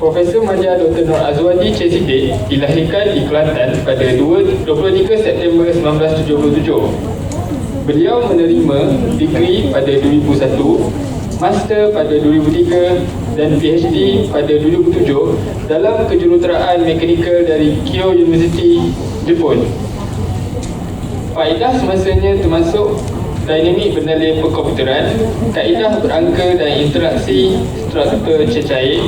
Profesor Madya Dr. Nur Azwadi Cik Siddiq dilahirkan di Kelantan pada 23 September 1977. Beliau menerima degree pada 2001, master pada 2003 dan PhD pada 2007 dalam kejuruteraan mekanikal dari Keio University, Jepun. Faedah semasanya termasuk dinamik bernilai perkomputeran, kaedah berangka dan interaksi struktur cecair.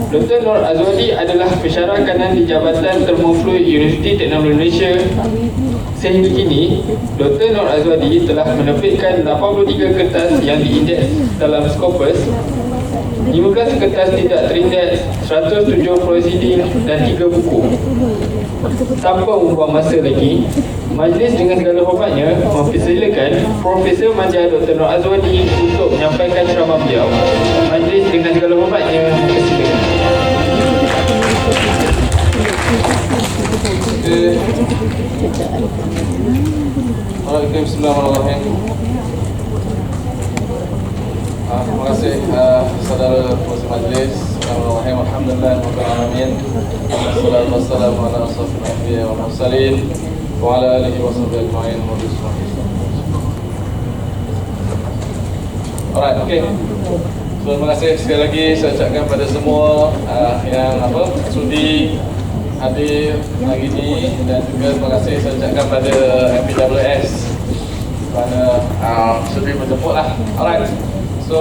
Dr. Nur Azwadi adalah pensyarah kanan di Jabatan Termofluid Universiti Teknologi Malaysia. Sehingga kini, Dr. Nur Azwadi telah menerbitkan 83 kertas yang diindeks dalam Scopus, 15 kertas tidak terindeks, 107 proceeding dan 3 buku. Tanpa membuang masa lagi, majlis dengan segala hormatnya mempersilakan Profesor Madya Dr. Nur Azwadi untuk menyampaikan ceramah beliau. Majlis dengan segala hormatnya mempersilakan. Bismillahirrahmanirrahim. Terima kasih saudara pengurusi majlis. Bismillahirrahmanirrahim. Alhamdulillahirrahmanirrahim. Wassalatu wassalamu ala ashrafil anbiya wal mursalin wa ala alihi wa sahbihi ajma'in. Alright, okay. So, terima kasih sekali lagi saya ucapkan pada semua yang sudi hadir hari ini, dan juga terima kasih saya ucapkan pada MPWS kerana sudi menjemput lah. Alright. So,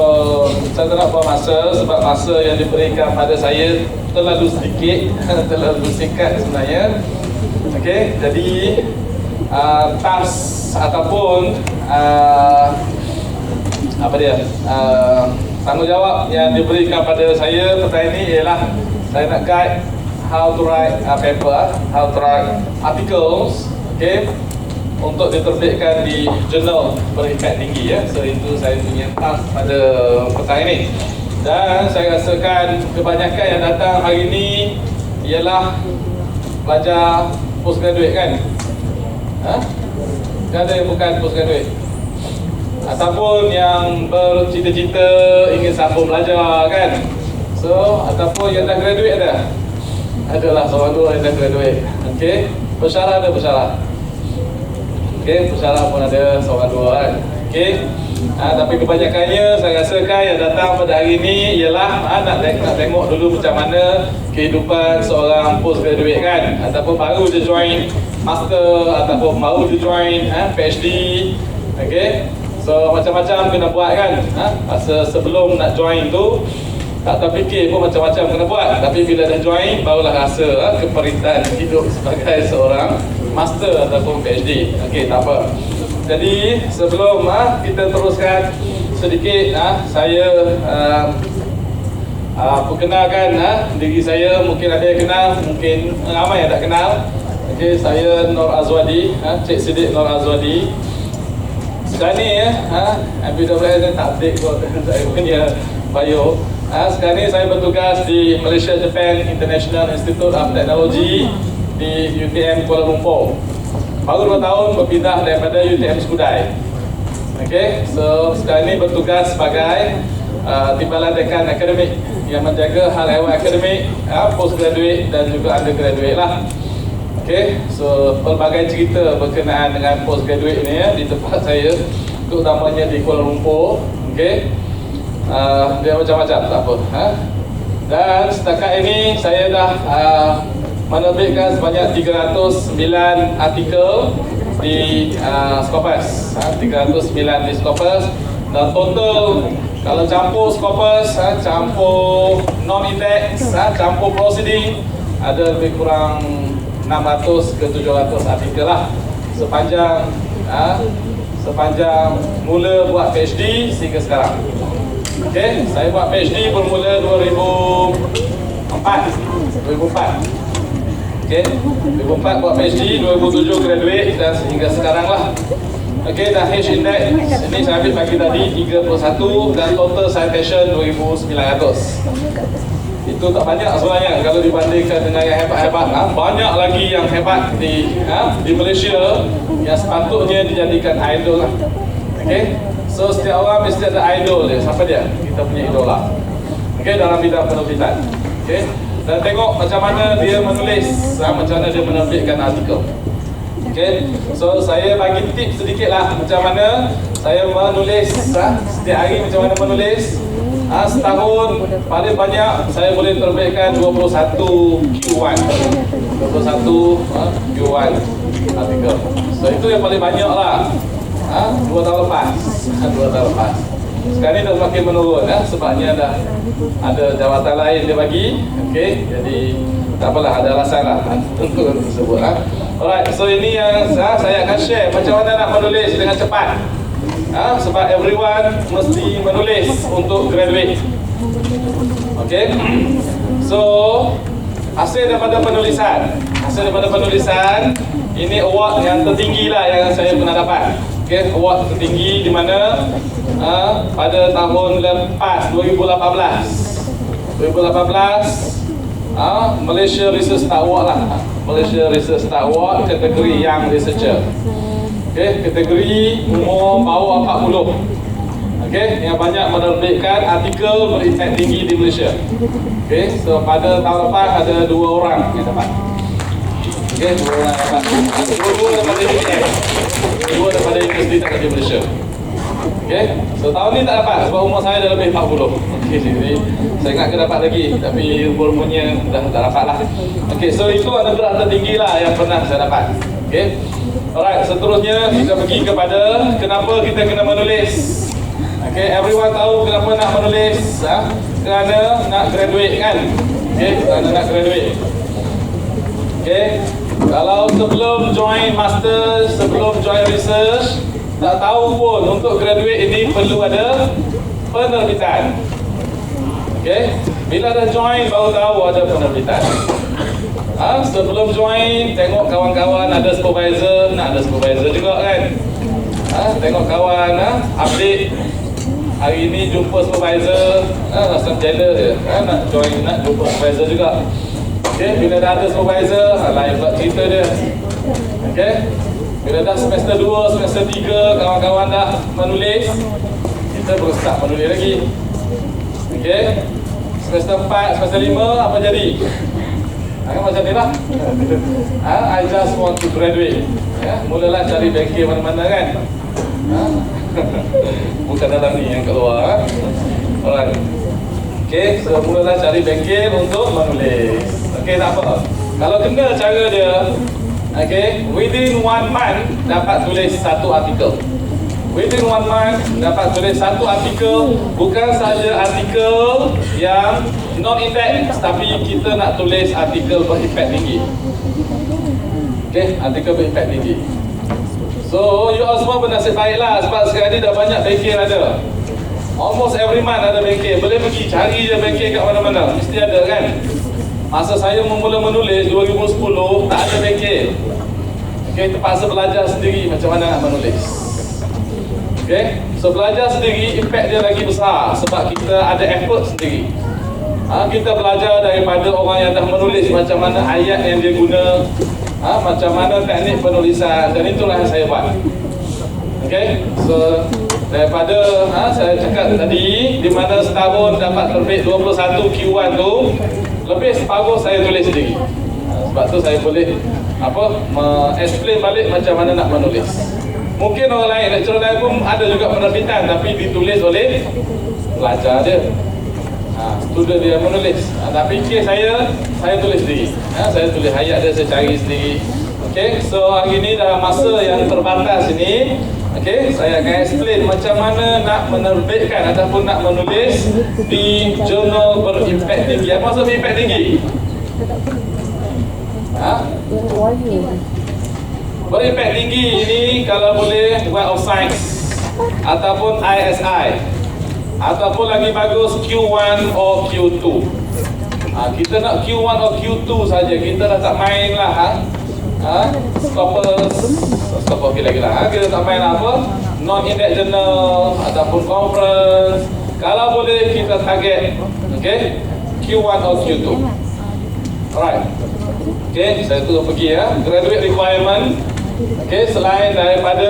saya tak nak buang masa sebab masa yang diberikan pada saya terlalu sedikit, terlalu singkat sebenarnya. Okey, jadi task ataupun tanggungjawab yang diberikan pada saya petang ini ialah saya nak guide how to write paper, how to write articles, okey, untuk diterbitkan di jurnal peringkat tinggi ya. So itu saya punya task pada petang ini. Dan saya rasakan kebanyakan yang datang hari ini ialah pelajar postgraduate kan? Ada yang bukan postgraduate ataupun yang bercita-cita ingin sambung belajar kan? So ataupun yang dah graduate adalah seorang dua yang dah graduate. Okey, pensyarah ada pensyarah. Okey, pensyarah pun ada seorang dua kan. Okey. Tapi kebanyakannya saya rasakan yang datang pada hari ini ialah nak tengok dulu macam mana kehidupan seorang postgraduate kan, ataupun baru je join master ataupun baru je join PhD. Okey. So macam-macam kena buat kan. Masa sebelum nak join tu tak terfikir pun macam-macam kena buat, tapi bila dah join barulah rasa keperitan hidup sebagai seorang master ataupun PhD. Okey, tak apa. Jadi sebelum kita teruskan sedikit, saya perkenalkan diri saya. Mungkin ada yang kenal, mungkin ramai yang tak kenal. Okey, saya Nur Azwadi, Cik Siddiq Nur Azwadi. Sekarang ni MPWS tak update kot saya punya bio. Sekarang ni saya bertugas di Malaysia Japan International Institute of Technology di UTM Kuala Lumpur. Baru 2 tahun berpindah daripada UTM Skudai. Okay, so sekarang ni bertugas sebagai Timbalan Dekan Akademik yang menjaga hal ehwal akademik, postgraduate dan juga undergraduate lah. Okay, so pelbagai cerita berkenaan dengan postgraduate ni di tempat saya, terutamanya di Kuala Lumpur. Okay, dia macam-macam, tak apa. Dan setakat ini saya dah menerbitkan sebanyak 309 artikel di Scopus, 309 di Scopus, dan total kalau campur Scopus, campur non-index, campur proceeding, ada lebih kurang 600 ke 700 artikel lah sepanjang mula buat PhD sehingga sekarang. Okay, saya buat PhD bermula 2004. Okay, 2004 buat PhD, 2007 graduate dan sehingga sekarang lah. Okay, dah H-index ini saya ambil pagi tadi 31 dan total citation 2,900. Itu tak banyak sebenarnya kalau dibandingkan dengan yang hebat-hebat. Banyak lagi yang hebat di Malaysia yang sepatutnya dijadikan idol lah. Okay, so setiap orang mesti ada idol dia. Siapa dia? Kita punya idola. Okay, dalam bidang penerbitan. Okey. Dan tengok macam mana dia menulis, macam mana dia menerbitkan artikel. Okay, so saya bagi tips sedikit lah macam mana saya menulis, setiap hari macam mana menulis. Setahun paling banyak saya boleh terbitkan 21 Q1 Q1 artikel. So itu yang paling banyak lah. 2 tahun lepas 2 tahun lepas. Sekarang ni dah semakin menurun, sebabnya dah ada jawatan lain dia bagi. Okay, jadi tak apalah, ada alasan lah untuk tersebut. Alright, so ini yang saya akan share macam mana nak menulis dengan cepat. Sebab everyone mesti menulis untuk graduate. Okay, so hasil daripada penulisan ini award yang tertinggi lah yang saya pernah dapat. Okay, award tertinggi di mana pada tahun lepas 2018 Malaysia Research Star Award lah. Malaysia Research Star Award kategori Young Researcher. Okay, kategori umur bawah 40. Okay, yang banyak menerbitkan artikel berimpak tinggi di Malaysia. Okay, so pada tahun lepas ada 2 orang yang dapat. Okay, 2 orang dapat. 2 daripada UTM, 2 daripada Universiti di Malaysia. Okay, so tahun ni tak dapat sebab umur saya dah lebih 40. Okay, jadi saya ingat ke dapat lagi, tapi umurnya dah tak dapat lah. Okay, so itu anugerah tertinggi lah yang pernah saya dapat. Okay, alright, seterusnya kita pergi kepada kenapa kita kena menulis. Okay, everyone tahu kenapa nak menulis, kerana nak graduate kan. Okay, kerana nak graduate. Okay, kalau sebelum join master, sebelum join research, tak tahu pun untuk graduate ini perlu ada penerbitan. Okay, bila dah join baru tahu ada penerbitan. Sebelum join tengok kawan-kawan ada supervisor, nak ada supervisor juga kan. Tengok kawan update hari ini jumpa supervisor, rasa jealous je, nak join, nak jumpa supervisor juga. Okay, bila dah ada supervisor, lain pula cerita dia. Okay, bila dah semester 2, semester 3, kawan-kawan dah menulis, kita baru start menulis lagi. Okay, semester 4, semester 5, apa jadi? Macam ni lah. I just want to graduate. Mulalah cari bengkel mana-mana kan. Bukan dalam ni, yang kat luar. Alright. Okay, so mulalah cari bengkel untuk menulis. Okay, tak apa. Kalau kena cara dia, okay, within 1 month dapat tulis 1 artikel. Within 1 month dapat tulis 1 artikel. Bukan saja artikel yang non-impact, tapi kita nak tulis artikel berimpact tinggi. Okay, artikel berimpact tinggi. So, you all semua bernasib baiklah sebab sekarang ni dah banyak bengkel ada. Almost every month ada bengkel. Boleh pergi cari je bengkel kat mana-mana. Mesti ada kan. Masa saya memula menulis 2010, tak ada bengkel. Okay, terpaksa belajar sendiri macam mana nak menulis. Okay, so belajar sendiri impact dia lagi besar sebab kita ada effort sendiri. Kita belajar daripada orang yang dah menulis macam mana ayat yang dia guna, macam mana teknik penulisan, dan itulah yang saya buat. Okay, so daripada saya cakap tadi di mana setahun dapat terbit 21 Q1 tu, lebih separuh saya tulis sendiri. Sebab tu saya boleh explain balik macam mana nak menulis. Mungkin orang lain, lecturer lain pun ada juga penerbitan tapi ditulis oleh pelajar dia. Student dia menulis. Tapi kes saya tulis sendiri. Saya tulis ayat dia, saya cari sendiri. Okay, so hari ni dalam masa yang terbatas ini, okay, saya akan explain macam mana nak menerbitkan ataupun nak menulis di jurnal berimpact tinggi. Apa maksud berimpact tinggi? Berimpact tinggi ini kalau boleh Web of Science ataupun ISI, ataupun lagi bagus Q1 or Q2. Kita nak Q1 or Q2 saja, kita dah tak main lah. Scopus gila-gila. Kita tak main apa, non-index journal ataupun conference. Kalau boleh kita target, okay, Q1 or Q2. Alright. Okay, saya terus pergi graduate requirement. Okay, selain daripada,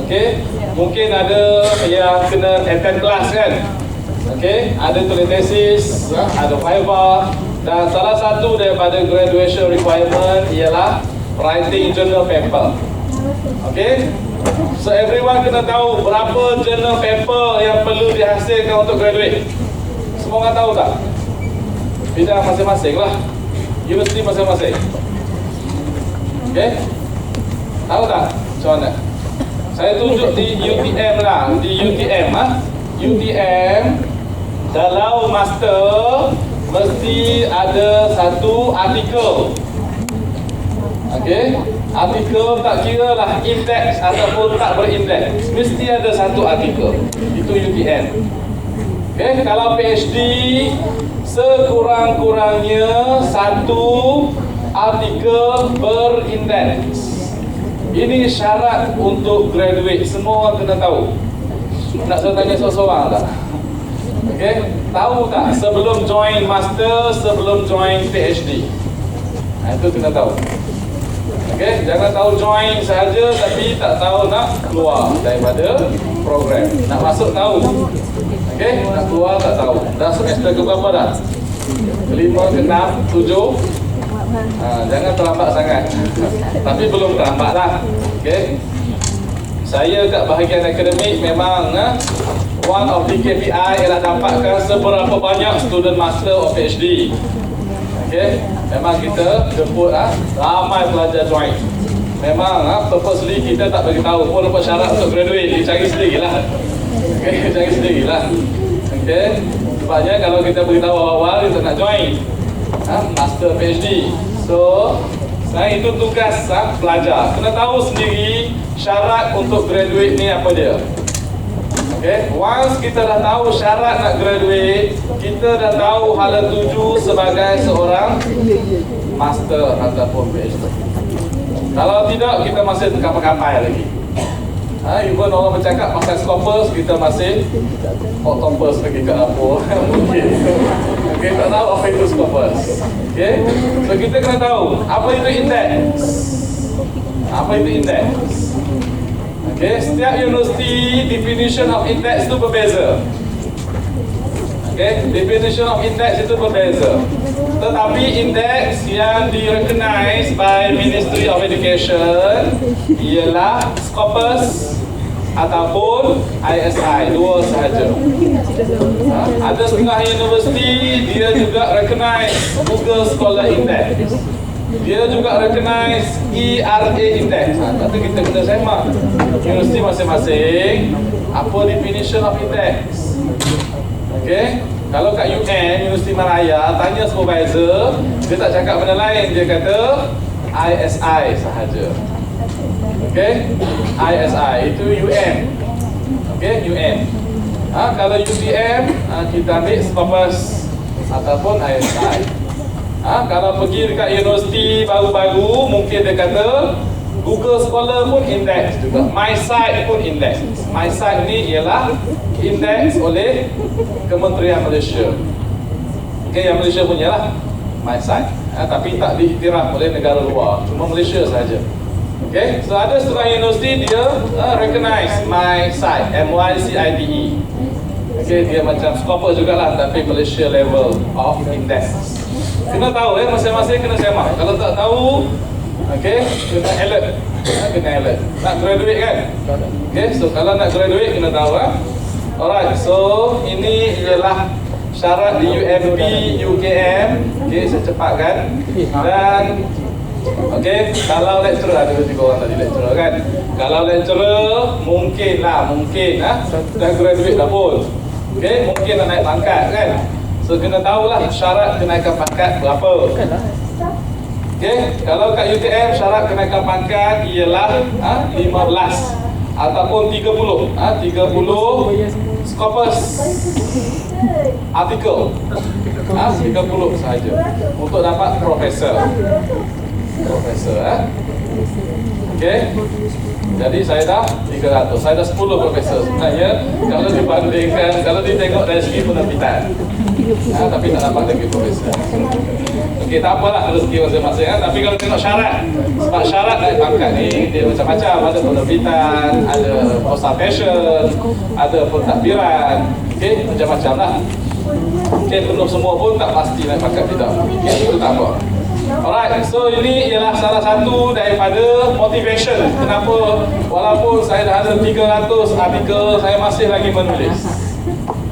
okay, mungkin ada yang kena attend kelas kan. Okay, ada tulis tesis, ada viva, Dan salah satu daripada graduation requirement ialah writing journal paper. Okay? So everyone kena tahu berapa journal paper yang perlu dihasilkan untuk graduate. Semua orang tahu tak? Bidang masing-masing lah, universiti masing-masing. Okay? Tahu tak macam mana? Saya tunjuk di UTM lah. Di UTM UTM kalau master mesti ada satu artikel. Okay? Artikel tak kira lah indeks ataupun tak berindeks, mesti ada satu artikel. Itu UTM. Okay? Kalau PhD, sekurang-kurangnya satu artikel berindeks. Ini syarat untuk graduate. Semua orang kena tahu. Nak saya tanya seorang-seorang tak? Okay? Tahu tak sebelum join master, sebelum join PhD? Itu kena tahu. Okay? Jangan tahu join sahaja tapi tak tahu nak keluar daripada program. Nak masuk tahu. Okay? Nak keluar tak tahu. Dah semester ke berapa dah? Kelima, keenam, tujuh. Jangan terlambat sangat. Tapi belum terlambat lah. Okay? Saya kat bahagian akademik memang one of the KPI ialah dapatkan seberapa banyak student master or PhD. Okay? Memang kita jemput ramai pelajar join. Memang purposely kita tak beritahu pun apa syarat untuk graduate. Dia cari sendirilah. Okay? Cari sendirilah. Okay? Sebabnya kalau kita beritahu awal-awal kita nak join master PhD. So itu tugas pelajar. Kena tahu sendiri syarat untuk graduate ni apa dia. Okay? Once kita dah tahu syarat nak graduate, kita dah tahu hala tuju sebagai seorang master ataupun PhD. Kalau tidak, kita masih terkampai lagi. Even orang bercakap pasal Scopus, kita masih octopus lagi kat dapur. Mungkin. Okay, tak tahu apa itu Scopus. Okay, so kita kena tahu apa itu indeks. Apa itu indeks? Okay, setiap universiti definition of index itu berbeza. Okay, definition of index itu berbeza. Tetapi indeks yang di-recognize by Ministry of Education ialah Scopus ataupun ISI, dua sahaja. Ada setengah universiti dia juga recognize Google Scholar Index. Dia juga recognize ERA Index. Tapi kita kena semak universiti masing-masing apa definition of index. Okay? Kalau kat UN, Universiti Malaya, tanya supervisor, dia tak cakap benda lain, dia kata ISI sahaja. Okay? ISI, itu UN. Okay? UN. Kalau UTM, kita ambil Scopus ataupun ISI. Kalau pergi dekat universiti baru-baru, mungkin dia kata Google Scholar pun index juga. MySite pun index. MySite ni ialah index oleh Kementerian Malaysia. Okay, yang Malaysia punya lah MySite. Tapi tak diiktiraf oleh negara luar. Cuma Malaysia sahaja. Okay, so ada setengah universiti dia recognize MySite, MYCITE. Okay, dia macam Scopus jugalah tapi Malaysia level of index. Kena tahu masing-masing kena semak. Kalau tak tahu, okay, kena alert. Kena alert. Nak graduate kan? Okay, so kalau nak graduate kena tahu Alright, so ini ialah syarat di UMP, UKM. Okay, saya cepatkan. Dan okay, kalau lecturer, ada tiga orang tadi lecturer kan. Kalau lecturer mungkin dah graduate dah pun. Okay, mungkin nak naik pangkat kan. So kena tahulah syarat kenaikan pangkat berapa. Okay, kalau kat UTM syarat kenaikan pangkat ialah 15 ataupun 30. 30 Scopus artikel. 30 sahaja untuk dapat profesor. Okay. Jadi saya dah 300. Saya dah 10 profesor. Sebenarnya kalau dibandingkan, kalau ditengok dari segi penerbitan, tapi tak dapat lagi profesor. Okey, tak apalah rezeki masing-masing tapi kalau tengok syarat, sebab syarat naik pangkat ni dia macam-macam, ada penerbitan, ada consultation, ada pentadbiran. Okey, macam-macam lah. Okay, penuh semua pun tak pasti nak pakai tidak. Okay, itu tak apa. Alright, so ini ialah salah satu daripada motivation kenapa walaupun saya dah ada 300 artikel, saya masih lagi menulis.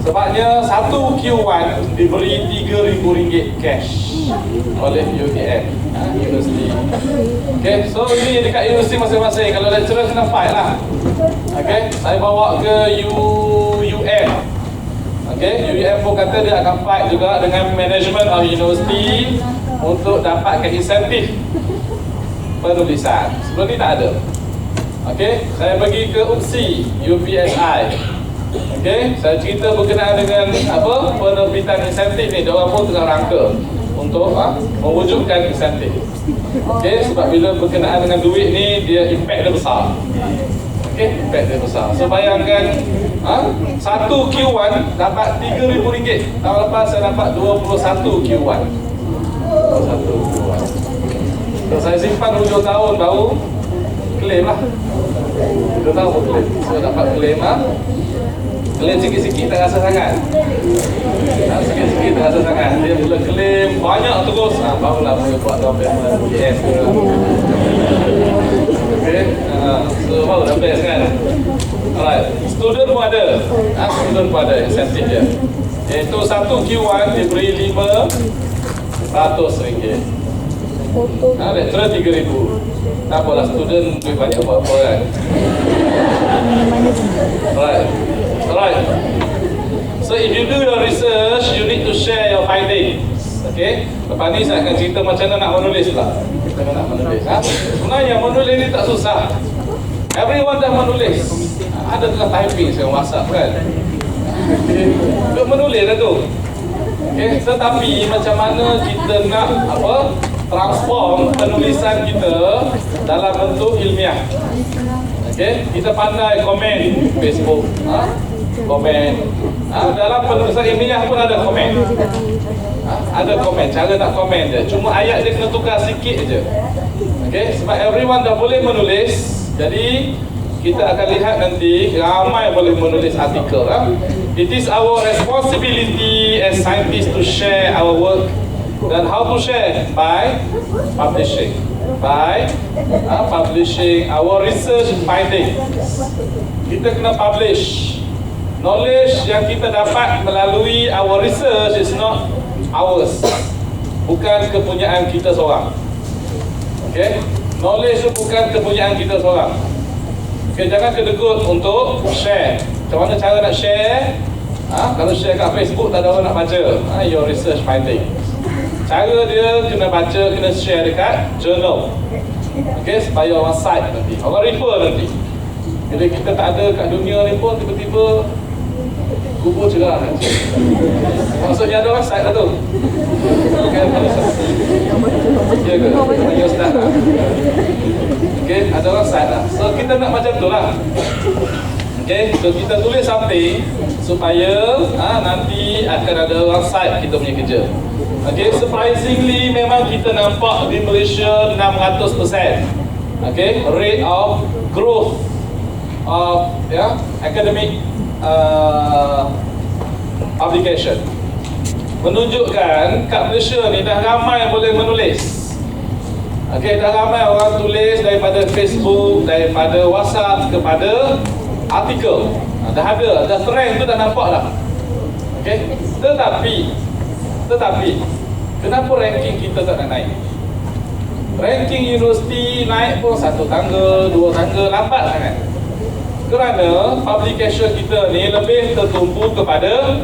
Sebabnya satu Q1 diberi RM3,000 cash oleh UTM, universiti. Okay, so ini dekat universiti masing-masing. Kalau lecturer kena fight lah. Okay, saya bawa ke UM. Okay, UM pun kata dia akan fight juga dengan management of university untuk dapatkan insentif penulisan. Sebelum ni tak ada. Okay, saya pergi ke UPSI, UPSI. Okay, saya cerita berkenaan dengan apa penerbitan insentif ni. Diorang pun tengah rangka untuk mewujudkan insentif. Okay, sebab bila berkenaan dengan duit ni, dia impact dia besar. Okay, impact dia besar. So bayangkan satu Q1 dapat RM3,000. Tahun lepas saya dapat 21 Q1. 21 Q1. So saya simpan hujung tahun baru claim lah. Hujung tahun baru claim. So dapat claim claim sikit-sikit tak rasa sangat. Sikit-sikit tak rasa sangat. Dia mula claim banyak terus. Barulah mula buat downpayment UTS ke. Okay, so baru dah best kan. Alright, student pun ada. Student pun ada insentif dia. Iaitu satu Q1 diberi RM500. Lecturer RM3,000. Tak apalah, student duit banyak apa-apa kan. Alright. So if you do your research, you need to share your findings. Okay. Lepas ni saya akan cerita macam mana nak menulis lah. Macam mana nak menulis. Sebenarnya menulis ni tak susah. Everyone dah menulis. Ada tengah typing sekarang WhatsApp kan. Untuk menulis dah tu. Okay. Tetapi macam mana kita nak transform penulisan kita dalam bentuk ilmiah. Okay. Kita pandai komen Facebook, komen. Dalam penulisan ilmiah pun ada komen. Ada komen, cara nak komen je. Cuma ayat dia kena tukar sikit je. Okay. Sebab everyone dah boleh menulis. Jadi kita akan lihat nanti ramai boleh menulis artikel. It is our responsibility as scientists to share our work. Dan how to share? By publishing. By publishing our research findings. Kita kena publish. Knowledge yang kita dapat melalui our research is not ours. Bukan kepunyaan kita seorang. Okay? Knowledge itu bukan kepunyaan kita seorang. Okay, jangan kedegut untuk share. Macam mana cara nak share? Kalau share kat Facebook tak ada orang nak baca. Your research findings. Cara dia kena baca, kena share dekat journal. Okay, supaya orang cite nanti, orang refer nanti. Bila kita tak ada kat dunia ni pun tiba-tiba kubur cerah nanti. Maksudnya ada orang cite lah tu. Okay, ya ke? Ya Ustaz lah. Okay, ada orang cite lah. So kita nak macam tu lah. Okay, so kita tulis something supaya nanti akan ada orang cite kita punya kerja. Okay, surprisingly memang kita nampak di Malaysia 600%. Okay, rate of growth of academic publication. Menunjukkan kat Malaysia ni dah ramai yang boleh menulis. Okay, dah ramai orang tulis daripada Facebook, daripada WhatsApp kepada artikel. Dah ada, dah trend tu dah nampak dah. Okay, tetapi kenapa ranking kita tak nak naik? Ranking universiti naik pun satu tangga, dua tangga, lambat sangat. Kerana publication kita ni lebih tertumpu kepada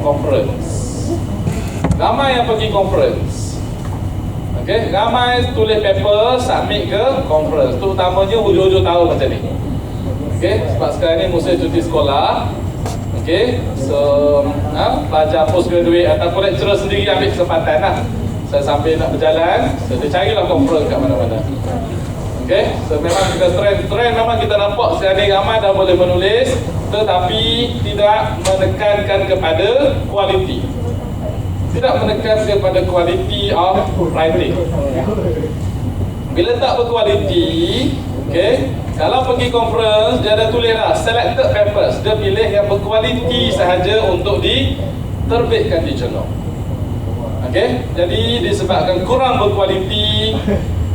conference. Ramai yang pergi conference. Okay, ramai tulis paper, submit ke conference. Terutamanya hujung-hujung tahun macam ni. Okay, sebab sekarang ni musim cuti sekolah. Okay, so pelajar postgraduate ataupun lecturer sendiri ambil kesempatan lah. Saya sambil nak berjalan, so dia carilah conference kat mana-mana. Okay, so memang kita trend memang kita nampak sekarang ni ramai dah boleh menulis, tetapi tidak menekankan kepada quality. Tidak menekan kepada quality of writing. Bila tak berkualiti, okay, kalau pergi conference, dia ada tulis lah selected papers. Dia pilih yang berkualiti sahaja untuk terbitkan di jurnal. Okay, jadi disebabkan kurang berkualiti,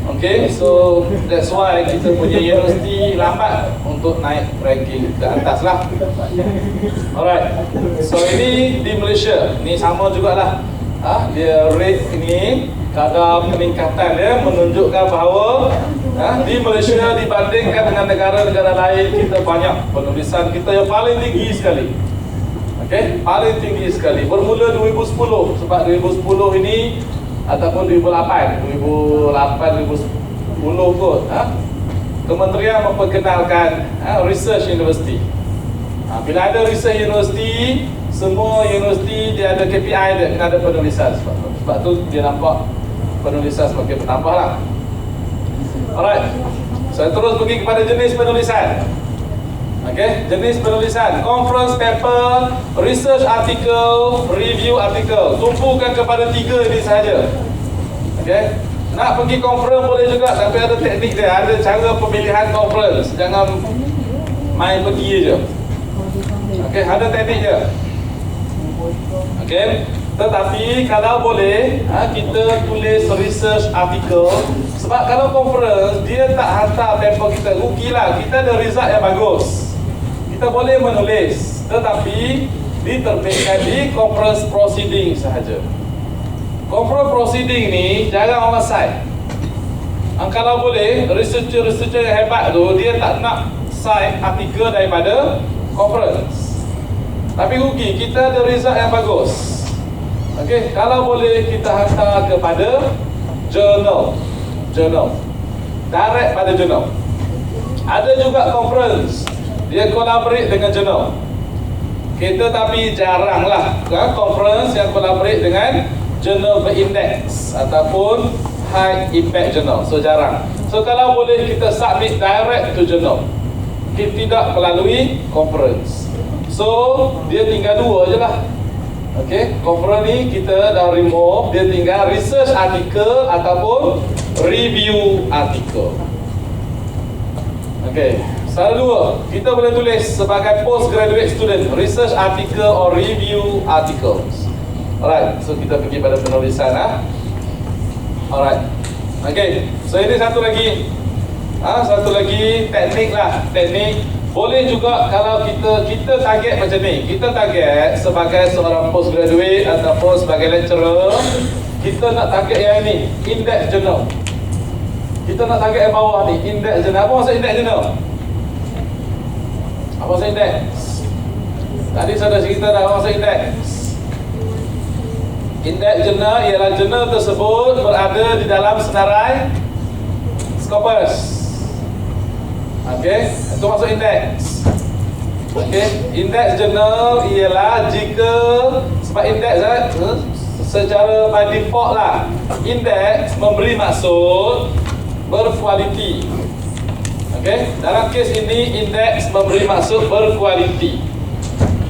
okay, so that's why kita punya universiti lambat untuk naik ranking ke atas lah. Alright, so ini di Malaysia, ni sama jugalah. Dia rate ini, kadar peningkatan dia menunjukkan bahawa di Malaysia dibandingkan dengan negara-negara lain, kita banyak penulisan kita yang paling tinggi sekali. Okay, paling tinggi sekali. Bermula 2010, sebab 2010 ini ataupun 2008 2010 kot, kementerian memperkenalkan research university. Bila ada research university, semua universiti dia ada KPI dia, kena ada penulisan. Sebab tu dia nampak penulisan semakin bertambah lah. Alright, saya terus pergi kepada jenis penulisan. Okay, jenis penulisan: conference paper, research article, review article. Tumpukan kepada 3 ini sahaja. Okay, nak pergi conference boleh juga, tapi ada teknik dia, ada cara pemilihan conference. Jangan main pergi je. Okay, ada teknik dia. Okay, tetapi kalau boleh kita tulis research article. Sebab kalau conference dia tak hantar paper kita, rugilah. Kita ada result yang bagus, kita boleh menulis, tetapi diterbitkan di conference proceeding sahaja. Conference proceeding ni jarang orang cite. Kalau boleh, researcher yang hebat tu dia tak nak cite artikel daripada conference, tapi rugi, kita ada result yang bagus. Okey, kalau boleh kita hantar kepada journal, direct pada journal. Ada juga conference dia collaborate dengan journal. Kita tapi jarang lah conference yang collaborate dengan journal berindex ataupun high impact journal. So jarang. So kalau boleh kita submit direct to journal, kita tidak melalui conference. So dia tinggal 2 je lah. Okay, conference ni kita dah remove, dia tinggal research article ataupun review article. Okay, salah 2, kita boleh tulis sebagai postgraduate student, research article or review articles. Alright, so kita pergi pada penulisan Alright, okay, so ini satu lagi teknik lah, teknik. Boleh juga kalau kita target macam ni, kita target sebagai seorang postgraduate ataupun sebagai lecturer, kita nak target yang ni, index journal. Kita nak target yang bawah ni, index journal. Apa maksud index journal? Apa maksud index? Tadi saya dah cerita dah apa maksud index. Index journal ialah jurnal tersebut berada di dalam senarai Scopus. Okey, itu maksud index. Okey, index journal ialah jika, sebab index secara by default lah, index memberi maksud berkualiti. Okey, dalam kes ini index memberi maksud berkualiti.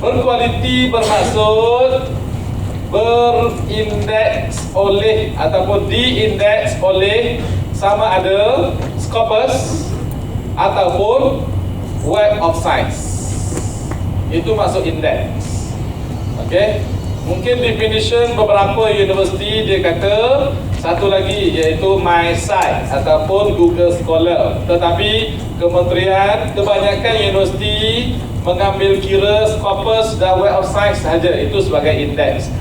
Berkualiti bermaksud berindeks oleh ataupun diindeks oleh sama ada Scopus ataupun Web of Science. Itu maksud indeks. Okey, mungkin definition beberapa universiti dia kata satu lagi iaitu MyScience ataupun Google Scholar, tetapi kementerian kebanyakan universiti mengambil kira Scopus dan Web of Science sahaja itu sebagai indeks.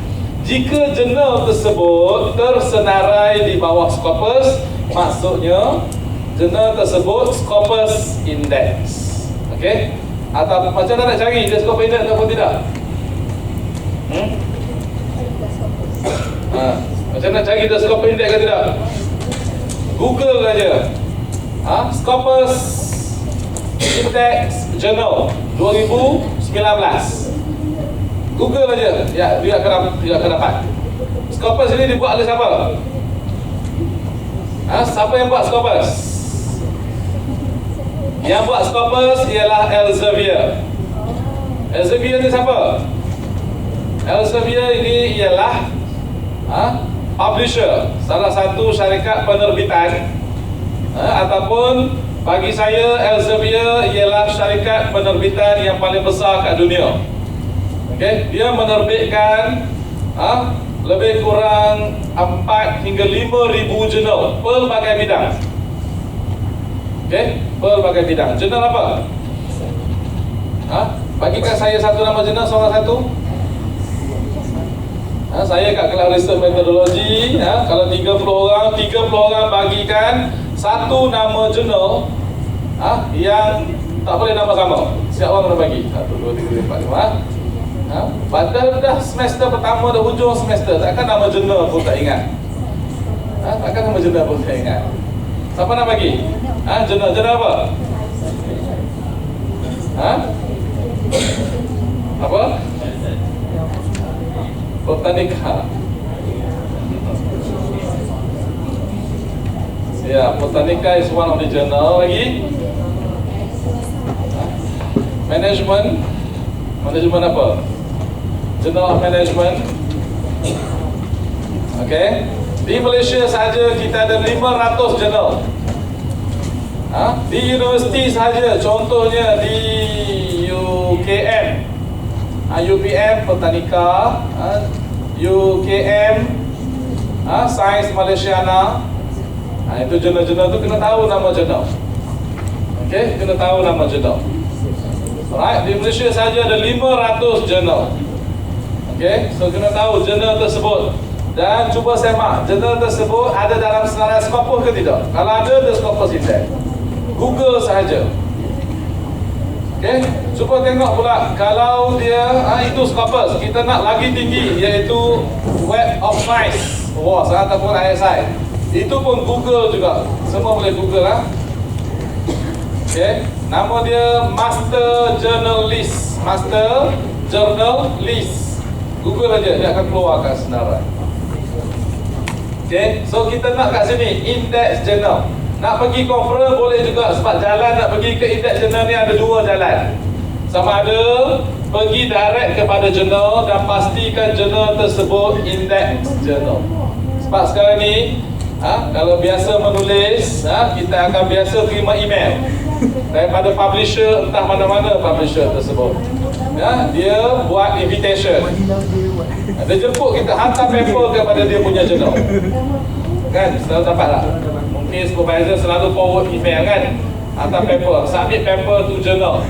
Jika jurnal tersebut tersenarai di bawah Scopus, maksudnya jurnal tersebut Scopus Index. Okey? Atau macam mana nak cari dia Scopus Index atau tidak? Macam nak cari dia Scopus Index ke tidak? Google saja. Scopus Index Journal 2019. Google aja, ya, dia akan dapat. Scopus ini dibuat oleh siapa? Siapa yang buat Scopus? Yang buat Scopus ialah Elsevier. Elsevier ni siapa? Elsevier ini ialah publisher, salah satu syarikat penerbitan, ataupun bagi saya Elsevier ialah syarikat penerbitan yang paling besar kat dunia. Okey, dia menerbitkan lebih kurang 4 hingga 5,000 jurnal pelbagai bidang. Okey, pelbagai bidang. Jurnal apa? Bagikan saya satu nama jurnal, seorang satu. Saya kat kelas research metodologi, kalau 30 orang bagikan satu nama jurnal yang tak boleh nama sama. Siapa orang kena bagi? 1, 2, 3, 4, 5. Padahal dah semester pertama, dah hujung semester, takkan nama jurnal pun tak ingat. Takkan nama jurnal pun tak ingat. Siapa nak bagi? Jurnal apa? Apa? Botanica. Ya, Botanica is one of the journal. Lagi? Management apa? Journal of Management. Okay. Di Malaysia saja kita ada 500 journal. Di universiti saja, contohnya di UKM, UPM Botanica, UKM Sains Malaysiana. Itu jurnal-jurnal tu kena tahu nama jurnal. Okay, kena tahu nama jurnal. Alright, di Malaysia saja ada 500 jurnal. Okay, so kena tahu jurnal tersebut. Dan cuba semak, jurnal tersebut ada dalam senarai Scopus ke tidak? Kalau ada, the Scopus Index. Google sahaja. Okay, cuba tengok pula kalau dia itu Scopus, kita nak lagi tinggi, iaitu Web of Science Awards ataupun ISI. Itu pun Google juga. Semua boleh Google Okay, nama dia Master Journal List. Master Journal List. Google aja, dia akan keluarkan senarai. Okay, so kita nak kat sini Index Journal. Nak pergi conference boleh juga, sebab jalan nak pergi ke Index Journal ni ada 2 jalan. Sama ada pergi direct kepada jurnal dan pastikan jurnal tersebut Index Journal. Sebab sekarang ni kalau biasa menulis, kita akan biasa terima email daripada publisher, entah mana-mana publisher tersebut. Dia buat invitation. Dia jemput kita, hantar paper kepada dia punya jurnal. Kan, selalu dapat tak? Mungkin supervisor selalu forward email kan, hantar paper, submit paper to journal.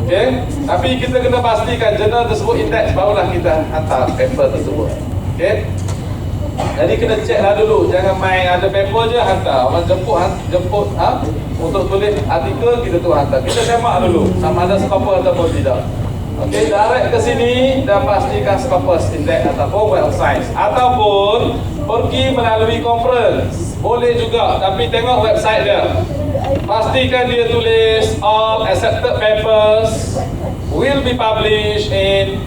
Okay, tapi kita kena pastikan jurnal tersebut index, barulah kita hantar paper tersebut. Okay, jadi kena check lah dulu, jangan main ada paper je hantar. Orang jemput untuk tulis artikel, kita tu hantar. Kita semak dulu sama ada Scopus ataupun tidak. Okey, direct ke sini dan pastikan Scopus Index ataupun Web of Science, ataupun pergi melalui conference boleh juga, tapi tengok website dia. Pastikan dia tulis all accepted papers will be published in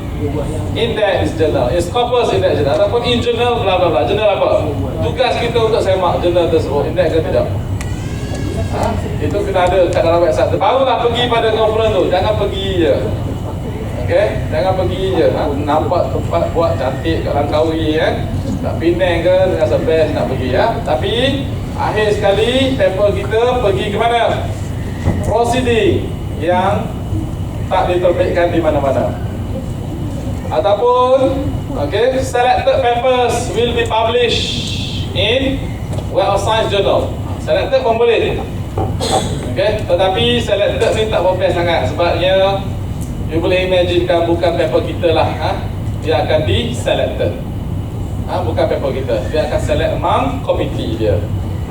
Index Journal, Scopus Index Journal ataupun in journal bla bla bla. Jurnal apa? Tugas kita untuk semak jurnal tersebut index ke tidak. Itu kena ada kat dalam website. Barulah pergi pada conference tu, jangan pergi je. Okey, jangan pergi je. Nampak tempat buat cantik kat Langkawi nak Penang ke dengan sebest nak pergi Tapi akhir sekali paper kita pergi ke mana? Proceeding yang tak diterbitkan di mana-mana. Ataupun selected papers will be published in Web of Science Journal. Selected pun boleh. Tetapi selected ni tak berapa sangat, sebabnya you boleh imaginekan bukan paper kita lah. Dia akan di selected. Bukan paper kita, dia akan select among committee dia.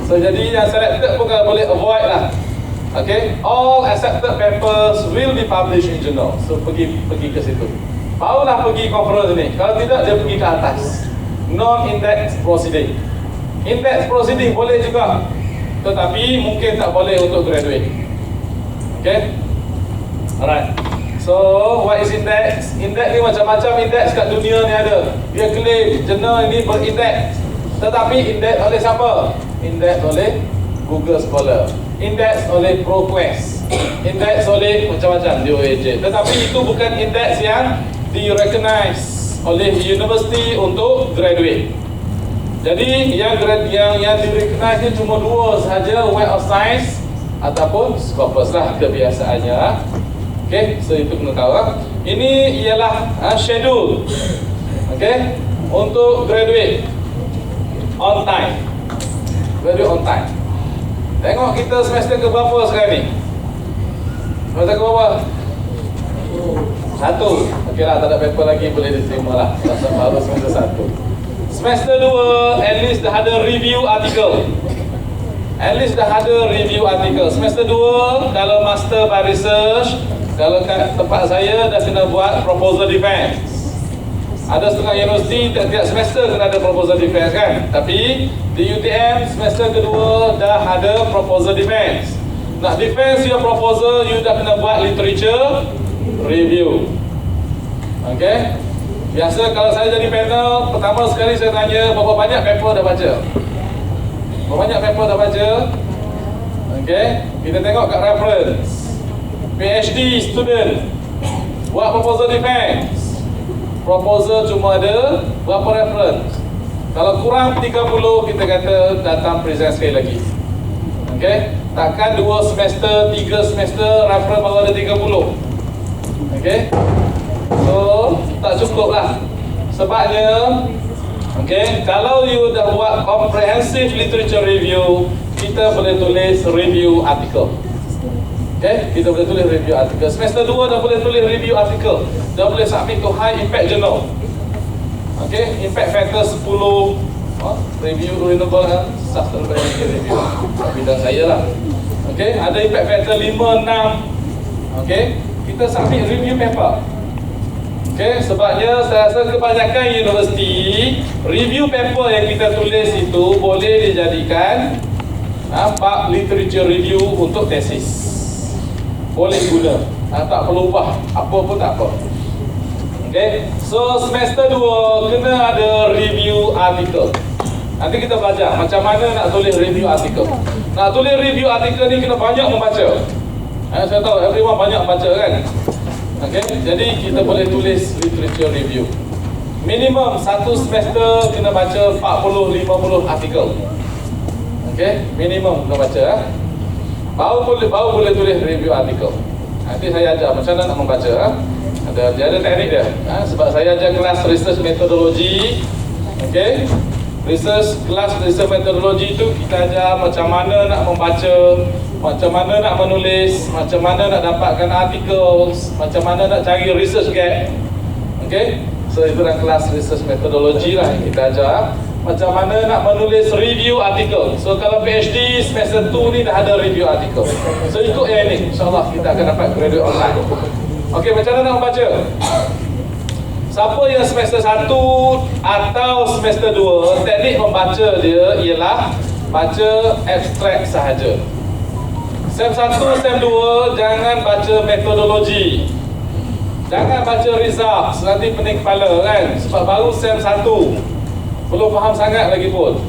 So jadi yang selected pun boleh avoid lah. All accepted papers will be published in journal. So pergi ke situ. Barulah pergi conference ni. Kalau tidak, dia pergi ke atas. Non-index proceeding. Index proceeding boleh juga, tetapi mungkin tak boleh untuk graduate. Alright. So, what is index? Index ni macam-macam index kat dunia ni ada. Dia claim jurnal ini berindeks. Tetapi index oleh siapa? Index oleh Google Scholar. Index oleh ProQuest. Index oleh macam-macam DOAJ. Tetapi itu bukan index yang di-recognize oleh university untuk graduate. Jadi yang di-recognize ni cuma 2 sahaja, Web of Science ataupun Scopus lah kebiasaannya. So itu kena tahu Ini ialah schedule, okay, untuk graduate on time. Graduate on time. Tengok kita semester ke berapa sekarang ni? Semester ke berapa? 1. Okey lah, tak ada paper lagi, boleh diterima lah. Masa baru semester 1. Semester 2, at least dah ada review article. At least dah ada review article. Semester 2, kalau master by research, kalau kat tempat saya dah kena buat proposal defense. Ada setengah universiti tiap semester kena ada proposal defense kan. Tapi di UTM semester kedua dah ada proposal defense. Nak defense your proposal, you dah kena buat literature review. Okay. Biasa kalau saya jadi panel, pertama sekali saya tanya berapa banyak paper dah baca. Berapa banyak paper dah baca. Okay. Kita tengok kat reference. PhD student buat proposal defense. Proposal cuma ada berapa reference? Kalau kurang 30, kita kata datang present sekali lagi. Okay. Takkan 2 semester, 3 semester reference baru ada 30. Okay. So tak cukup lah. Sebabnya okay, kalau you dah buat comprehensive literature review, kita boleh tulis review article. Okay, kita boleh tulis review article. Semester 2 dah boleh tulis review article. Dah boleh submit to high impact journal. Okay, impact factor 10. Review renewable sustainability review. Bidang saya lah. Okay, ada impact factor 5, 6. Okay, kita submit review paper. Okay, sebabnya saya rasa kebanyakan universiti review paper yang kita tulis itu boleh dijadikan bab literature review untuk tesis. Boleh guna, tak perlu ubah apa pun tak apa. Okay, so semester 2 kena ada review article. Nanti kita belajar macam mana nak tulis review article. Nak tulis review article ni kena banyak membaca. Saya tahu everyone banyak baca kan. Okay, jadi kita boleh tulis literature review. Minimum satu semester kena baca 40-50 artikel. Okay, minimum kena baca. Baru boleh tulis review artikel. Nanti saya ajar macam mana nak membaca. Dia ada teknik dia. Sebab saya ajar kelas research methodology. Okay, kelas research methodology itu kita ajar macam mana nak membaca, macam mana nak menulis, macam mana nak dapatkan artikel, macam mana nak cari research gap. Okay, so itu dalam kelas research methodology lah yang kita ajar macam mana nak menulis review article. So kalau PhD semester 2 ni dah ada review article. So ikut yang ini, insyaAllah kita akan dapat graduate online. Okay, macam mana nak membaca? Siapa yang semester 1 atau semester 2, teknik membaca dia ialah baca abstrak sahaja. Sem 1, Sem 2 jangan baca metodologi. Jangan baca results, nanti pening kepala kan. Sebab baru Sem 1, belum faham sangat lagi pun.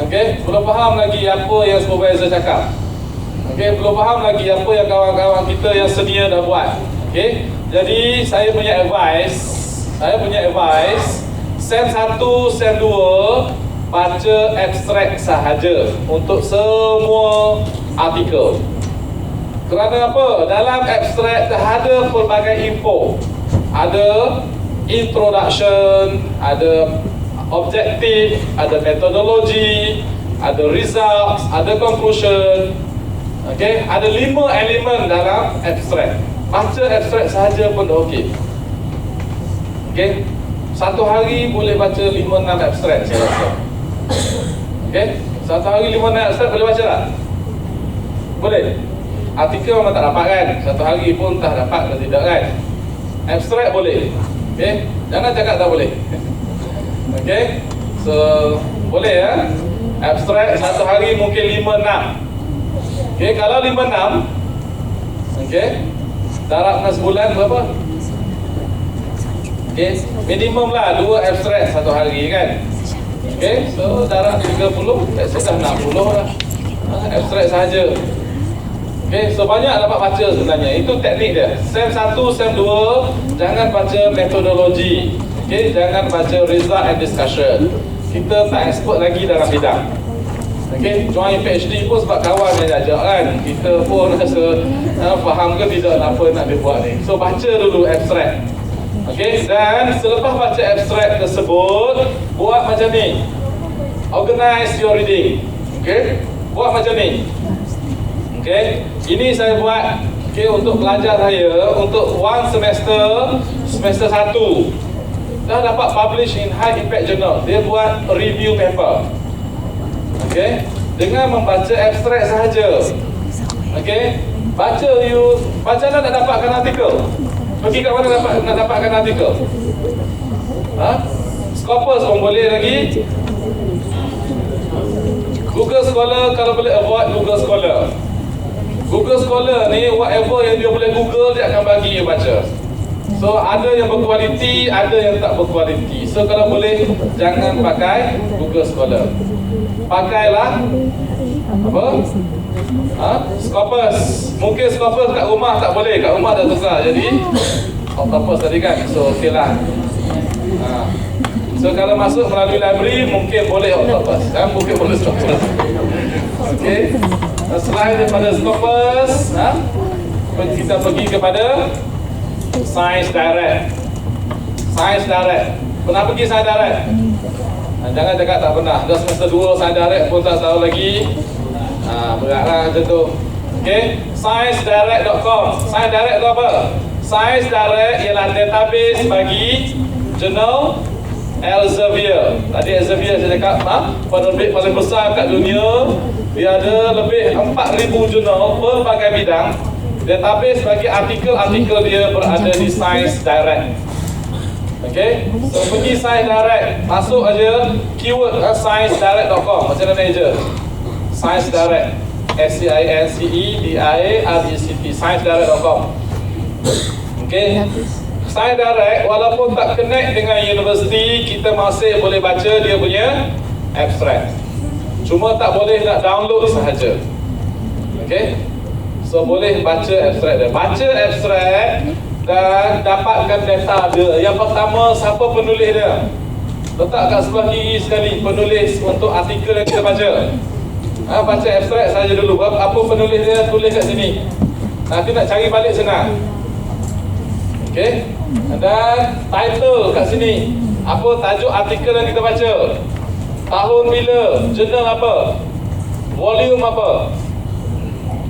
Okay, belum faham lagi apa yang supervisor cakap. Okay, belum faham lagi apa yang kawan-kawan kita yang senior dah buat. Okay, jadi saya punya advice, Sem 1, Sem 2 baca abstrak sahaja untuk semua artikel. Kerana apa? Dalam abstrak ada pelbagai info. Ada introduction, ada objektif, ada metodologi, ada results, ada conclusion. Okay, ada 5 elemen dalam abstrak. Baca abstrak sahaja pun dah okey. Okay, satu hari boleh baca 5-6 abstrak saya rasa. Okay, satu hari 5-6 abstrak boleh baca tak? Boleh. Artikel memang tak dapat kan? Satu hari pun tak dapat atau tidak kan? Abstrak boleh. Okay, jangan cakap tak boleh. Okay, so boleh ya. Abstrak satu hari mungkin 5-6. Okay, kalau 5-6, okay, darab dengan sebulan berapa? Okay, minimum lah 2 abstrak satu hari kan. Okay, so darab 30, let's say dah 60 lah abstrak sahaja. Okay, so banyak dapat baca sebenarnya. Itu teknik dia. Sem 1, Sem 2 jangan baca metodologi. Okay, jangan baca result and discussion. Kita tak expert lagi dalam bidang. Okay, join PhD pun sebab kawan yang ajak kan. Kita pun rasa faham ke tidak apa nak dia buat ni. So baca dulu abstract. Okay, dan selepas baca abstract tersebut, buat macam ni. Organize your reading. Okay, buat macam ni. Okay, ini saya buat untuk pelajar saya untuk one semester 1 dah dapat publish in high impact journal. Dia buat review paper. Okay, dengan membaca abstrak sahaja. Okay, baca nak dapatkan artikel. Pergi kat mana nak dapatkan artikel? Scopus pun boleh lagi. Google Scholar, kalau boleh avoid Google Scholar. Google Scholar ni whatever yang dia boleh Google, dia akan bagi you baca. So ada yang berkualiti, ada yang tak berkualiti. So kalau boleh jangan pakai Google Scholar. Pakailah apa? Scopus. Mungkin Scopus kat rumah tak boleh, kat rumah dah tukar. Jadi Octopus tadi kan. So okeylah. So kalau masuk melalui library mungkin boleh Octopus. Mungkin boleh Scopus. Okey. Selain daripada Scopus, kita pergi kepada Science Direct. Science Direct. Pernah pergi Science Direct? Jangan cakap tak pernah. Dah semester 2 Science Direct pun tak tahu lagi. Beratlah macam tu. Okay, ScienceDirect.com. Science Direct tu apa? Science Direct ialah database bagi jurnal Elsevier. Tadi Elsevier saya cakap penerbit paling besar kat dunia. Dia ada lebih 4,000 jurnal berbagai bidang. Database bagi artikel-artikel dia berada di Science Direct. Okay, so pergi Science Direct, masuk aja keyword ScienceDirect.com. Macam mana je? Science Direct, ScienceDirect, ScienceDirect.com. Okay, Science Direct walaupun tak connect dengan universiti, kita masih boleh baca dia punya abstract. Cuma tak boleh nak download sahaja. Okay, so boleh baca abstract dia. Baca abstract dan dapatkan data dia. Yang pertama, siapa penulis dia? Letak kat sebelah kiri sekali penulis untuk artikel yang kita baca. Baca abstract saja dulu. Apa penulis dia, tulis kat sini. Nanti nak cari balik senang. Okay, dan title kat sini. Apa tajuk artikel yang kita baca? Tahun bila? Jurnal apa? Volume apa?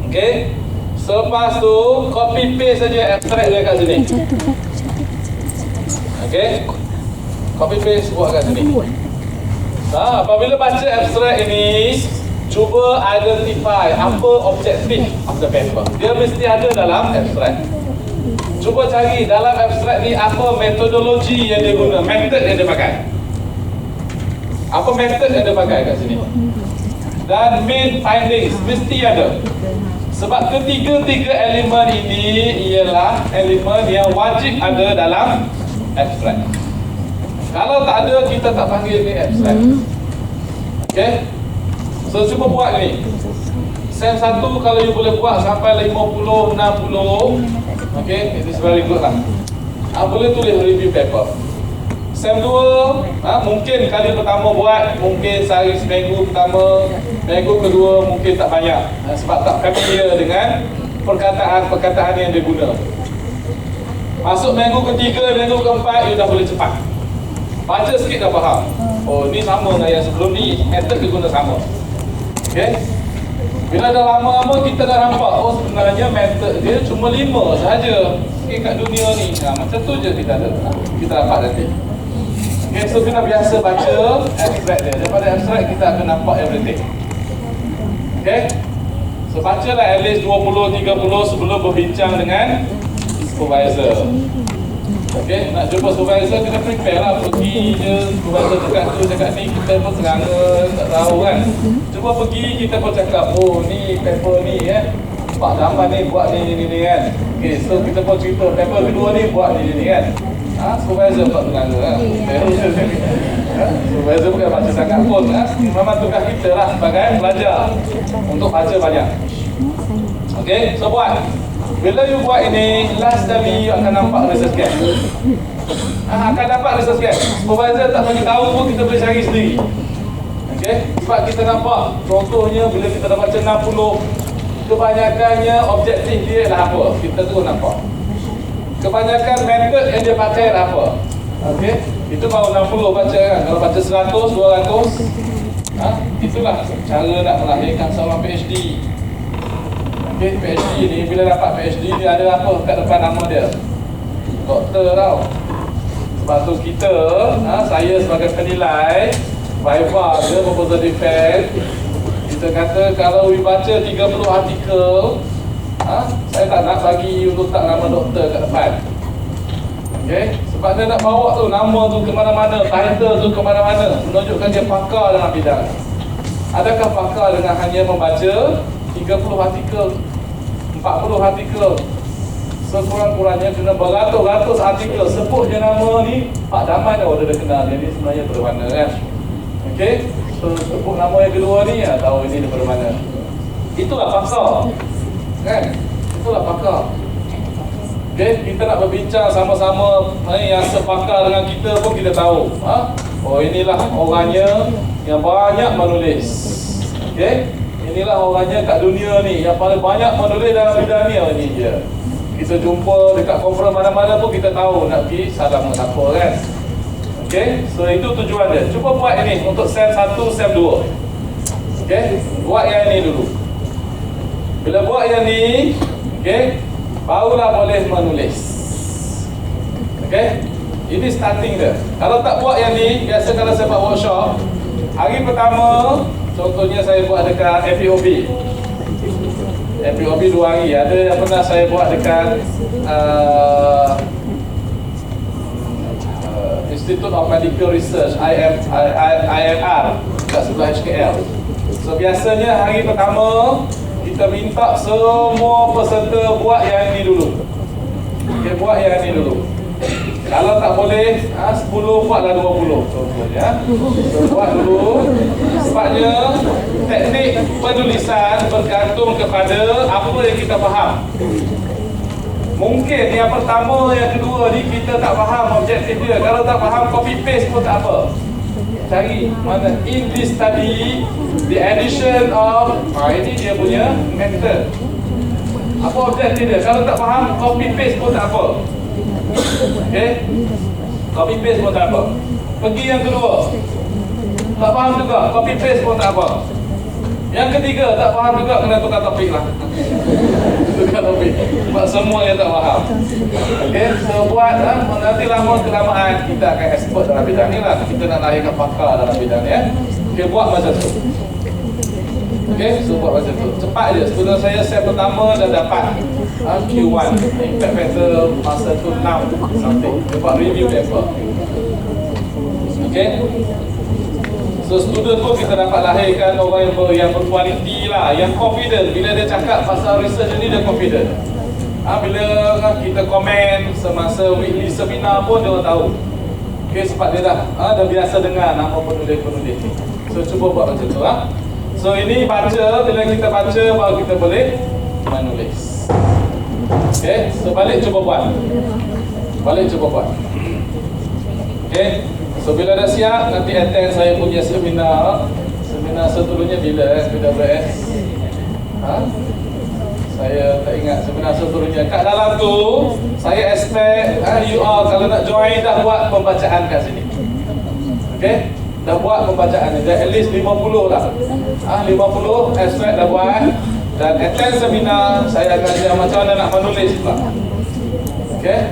Okay, selepas tu copy paste saja abstract dia kat sini. Okay, copy paste buat kat sini. Apabila baca abstract ini, cuba identify apa objektif of the paper. Dia mesti ada dalam abstract. Cuba cari dalam abstract ni apa metodologi yang dia guna, method yang dia pakai. Apa method yang dia pakai kat sini. Dan main findings mesti ada. Sebab ketiga-tiga elemen ini ialah elemen yang wajib ada dalam abstract. Kalau tak ada, kita tak panggil ni abstract. Okay, so cuba buat ni. Sem 1 kalau you boleh buat sampai 50, 60. Okay, it is very good lah. Boleh tulis review paper. Sem 2, mungkin kali pertama buat, mungkin sehari seminggu pertama, minggu kedua mungkin tak banyak, sebab tak familiar dengan perkataan-perkataan yang dia guna. Masuk minggu ketiga, minggu keempat, you dah boleh cepat. Baca sikit dah faham. Oh, ni sama dengan yang sebelum ni, method dia guna sama. Okay, bila dah lama-lama kita dah nampak, oh sebenarnya method dia cuma 5 sahaja. Okay, kat dunia ni, macam tu je kita dapat nanti. Okay, so kita biasa baca abstract dia. Daripada abstract kita akan nampak everything. Okay, so bacalah at least 20-30 sebelum berbincang dengan supervisor. Okay, nak jumpa supervisor kena prepare lah. Pergi je, supervisor cakap ni, kita pun seranga, tak tahu kan. Cuba pergi, kita pun cakap, oh ni paper ni Pak Zaman ni buat ni kan. Okay, so kita pun cerita paper kedua ni buat ni kan. Supervisor tak seranga kan. Supervisor bukan baca sangat pun. Memang tugas kita lah sebagai pelajar untuk baca banyak. Okay, so buat. Bila you buat ini, last kali you akan nampak research gap. Akan dapat research gap. Supervisor tak bagi tahu pun kita boleh cari sendiri. Okey, sebab kita nampak contohnya bila kita dah baca 60, kebanyakannya objektif dia adalah apa? Kita terus nampak. Kebanyakan method yang dia pakai adalah apa? Okey, itu baru 60 baca kan. Kalau baca 100, 200, itulah cara nak melahirkan seorang PhD. Okey, PhD ni bila dapat PhD dia ada apa kat depan nama dia? Doktor tau. Sebab tu kita, saya sebagai penilai Viva dia proposal defense, kita kata kalau we baca 30 artikel, saya tak nak bagi you letak nama doktor kat depan. Okay? Sebab dia nak bawa tu nama tu ke mana-mana, title tu ke mana-mana, menunjukkan dia pakar dalam bidang. Adakah pakar dengan hanya membaca 30 artikel, 40 artikel? Sekurang-kurangnya kena beratus-ratus artikel. Sebut je nama ni, Pak Daman dah kenal dia ni sebenarnya daripada mana kan. Okey, so sebut nama yang kedua ni, tahu ini daripada mana. Itulah pakar kan, itulah pakar. Okey, kita nak berbincang sama-sama, yang sepakar dengan kita pun kita tahu, oh inilah orangnya yang banyak menulis. Okey, inilah orangnya kat dunia ni yang paling banyak menulis dalam bidang ni, ini dia. Kita jumpa dekat konferens mana-mana pun kita tahu nak pergi salam siapa kan. Okey, so itu tujuan dia. Cuba buat ini untuk SEM 1, SEM 2. Okey, buat yang ini dulu. Bila buat yang ni, okey, barulah boleh menulis. Okey, ini starting dia. Kalau tak buat yang ni, biasa kalau saya buat workshop, hari pertama, contohnya saya buat dekat FEOB 2 hari. Ada yang pernah saya buat dekat Institute of Medical Research, IMR, kat sebelah HKL. So biasanya hari pertama kita minta semua peserta buat yang ini dulu. Okay, buat yang ini dulu. Kalau tak boleh 10, buatlah 20 contohnya. So, buat dulu. Sebabnya teknik penulisan bergantung kepada apa yang kita faham. Mungkin yang pertama, yang kedua ni kita tak faham objektif dia. Kalau tak faham, copy paste pun tak apa. Cari mana in this study the addition of, ini dia punya method. Apa objektif dia? Kalau tak faham, copy paste pun tak apa. Okay, copy paste pun tak apa. Pergi yang kedua, tak faham juga, copy paste pun tak apa. Yang ketiga, tak faham juga, kena tukar topik lah. Tukar topik, sebab semua yang tak faham. Okay, so buat nanti lama kelamaan kita akan expert dalam bidang ni lah. Kita nak lahirkan pakar dalam bidang ni. Okay, buat macam tu. Okay, so buat macam tu. Cepat je, student saya set pertama dah dapat Q1, impact factor masa tu 6 something. Dia buat review paper. Okay, so student pun kita dapat lahirkan orang yang berkualiti lah, yang confident. Bila dia cakap pasal research ni, dia confident. Bila kita komen semasa weekly seminar pun dia orang tahu. Okay, sebab dia dah biasa dengar nama penulis-penulis ni. So cuba buat macam tu . So ini baca, bila kita baca baru kita boleh menulis. Okay, so balik cuba buat. Okay, so bila dah siap, nanti attend saya punya seminar. Seminar seterusnya bila PWS? Saya tak ingat seminar seterusnya. Kat dalam tu, saya expect you all kalau nak join dah buat pembacaan kat sini. Okay, dah buat pembacaan ni, at least 50 lah. 50 abstract dah buat. Dan attend seminar, saya akan ajar macam mana nak menulis pula. Okay,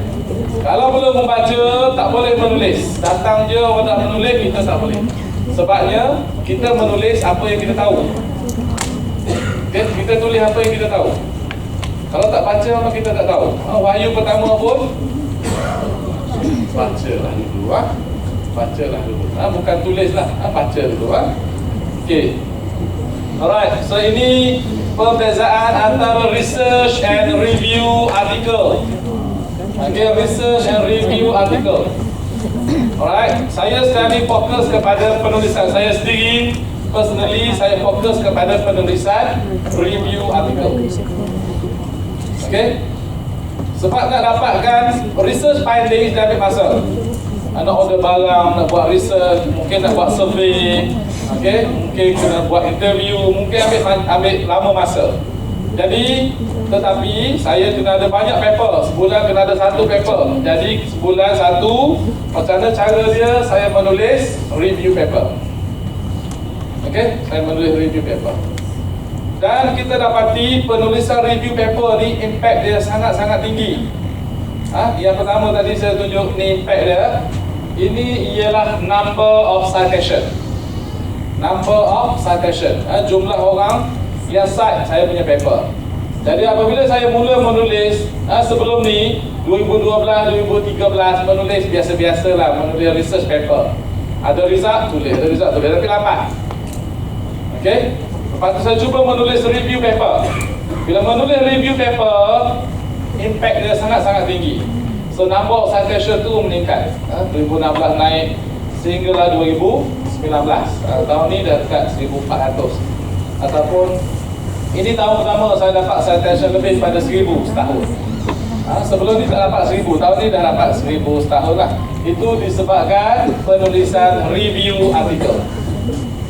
kalau belum membaca, tak boleh menulis. Datang je orang dah menulis, kita tak boleh. Sebabnya, kita menulis apa yang kita tahu. Okay, kita tulis apa yang kita tahu. Kalau tak baca, apa kita tak tahu. Wahyu pertama pun bacalah dulu. Bacalah dulu. Bukan tulislah, baca dulu. Okay, alright, so ini perbezaan antara research and review article. Okay, research and review article. Alright, saya sekarang fokus kepada penulisan saya sendiri. Personally, saya fokus kepada penulisan review article. Okay, sebab nak dapatkan research findings dia ambil masa. nak order barang, nak buat research, mungkin nak buat survey, okay? Mungkin kena buat interview, mungkin ambil lama masa. Jadi, tetapi saya kena ada banyak paper, sebulan kena ada satu paper. Jadi sebulan satu, macam mana cara dia, saya menulis review paper. Okay, saya menulis review paper. Dan kita dapati penulisan review paper ni impact dia sangat-sangat tinggi. Yang pertama tadi saya tunjuk ni impact dia. Ini ialah number of citation. Number of citation. Jumlah orang yang cite saya punya paper. Jadi apabila saya mula menulis, sebelum ni 2012, 2013 menulis biasa-biasalah, menulis research paper. Ada result tulis, tapi lambat. Okey. Lepas tu saya cuba menulis review paper. Bila menulis review paper, impact dia sangat-sangat tinggi. So number of citation tu meningkat. 2016 naik sehinggalah 2019. Tahun ni dah dekat 1400. Ataupun ini tahun pertama saya dapat citation lebih pada 1000 setahun. Sebelum ni tak dapat 1000, tahun ni dah dapat 1000 setahun lah. Itu disebabkan penulisan review artikel.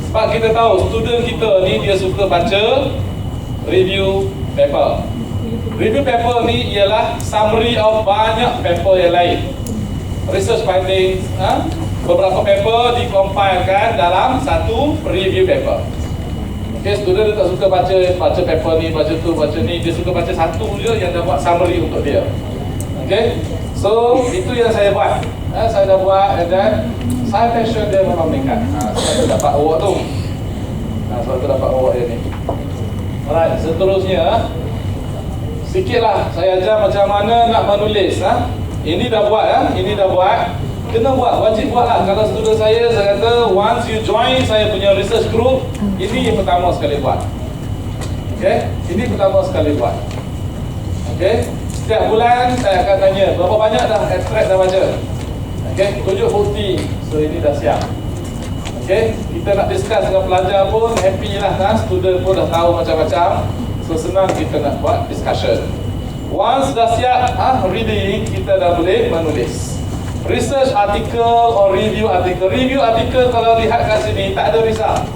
Sebab kita tahu student kita ni dia suka baca review paper. Review paper ni ialah summary of banyak paper yang lain. Research findings, beberapa paper dicompilekan dalam satu review paper. Okay, student dia tak suka baca paper ni, baca tu, baca ni. Dia suka baca satu je yang dah buat summary untuk dia. Okay, so itu yang saya buat. Saya dah buat dan citation dia memang meningkat. Sebab tu dapat award tu. Sebab tu dapat award dia ni. Alright, seterusnya sikitlah saya ajar macam mana nak menulis. Ini dah buat, ini dah buat. Kena buat, wajib buat lah. Kalau student saya kata once you join saya punya research group, ini yang pertama sekali buat. Okay, ini pertama sekali buat. Okay, setiap bulan saya akan tanya berapa banyak dah abstract dah baca. Okay, tunjuk bukti. So ini dah siap. Okay, kita nak discuss dengan pelajar pun happy lah, student pun dah tahu macam-macam. So senang kita nak buat discussion. Once dah siap reading, kita dah boleh menulis research article or review article. Review article kalau lihat kat sini tak ada result.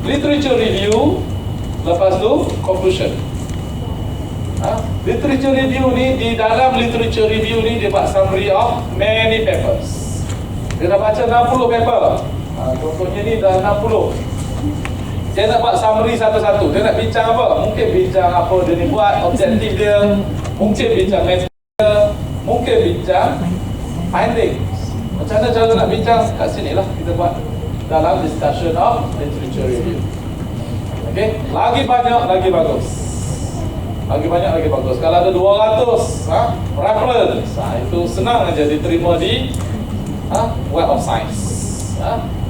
Literature review, lepas tu conclusion. Literature review ni, di dalam literature review ni dia buat summary of many papers. Dia dah baca 60 paper. Contohnya ni dah 60. Dia nak buat summary satu-satu. Dia nak bincang apa? Mungkin bincang apa dia ni buat, objektif dia. Mungkin bincang method dia. Mungkin bincang findings. Macam mana cara nak bincang? Kat sini lah kita buat dalam discussion of literature review. Okay, lagi banyak lagi bagus. Lagi banyak lagi bagus. Kalau ada 200 reference, itu senang aja diterima di Web of Science,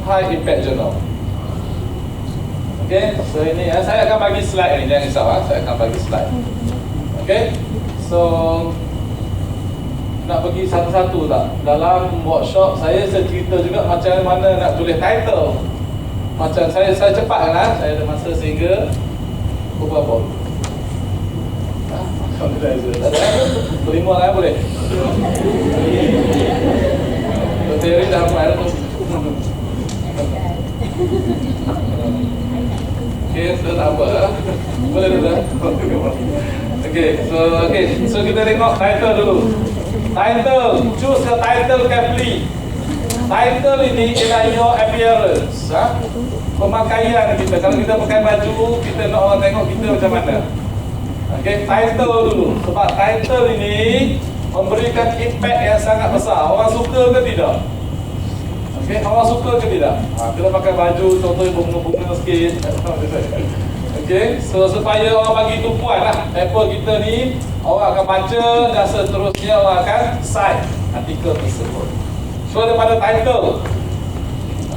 high impact journal. Okay, so ini saya akan bagi slide ni, jangan risau, saya akan bagi slide. Okay, so nak pergi satu-satu tak? Dalam workshop saya cerita juga macam mana nak tulis title. Macam saya cepat kan, saya ada masa sehingga pukul berapa? Tak ada? Berlima lah boleh? Teori dah apa tu? Okay, so tak apa. Boleh tu tak? Okay, so kita tengok title dulu. Title, choose the title carefully. Title ini ialah your appearance, pemakaian kita. Kalau kita pakai baju, kita nak orang tengok kita macam mana. Okay, title dulu. Sebab title ini memberikan impact yang sangat besar. Orang suka ke tidak? Okay, orang suka ke tidak? Kita pakai baju, contohnya bunga-bunga sikit. Okay, so supaya orang bagi tumpuan lah paper kita ni, orang akan baca dan seterusnya orang akan cite artikel tersebut. So daripada title.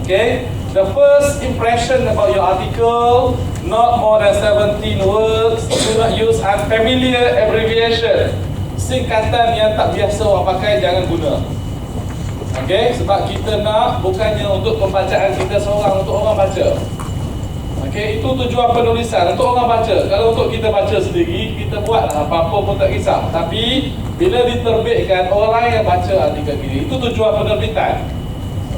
Okay, the first impression about your article, not more than 17 words. Do not use unfamiliar abbreviation. Singkatan yang tak biasa orang pakai jangan guna. Okay, sebab kita nak bukannya untuk pembacaan kita seorang, untuk orang baca. Okey, itu tujuan penulisan untuk orang baca. Kalau untuk kita baca sendiri, kita buatlah apa-apa pun tak kisah. Tapi bila diterbitkan, orang yang baca artikel ini, itu tujuan penerbitan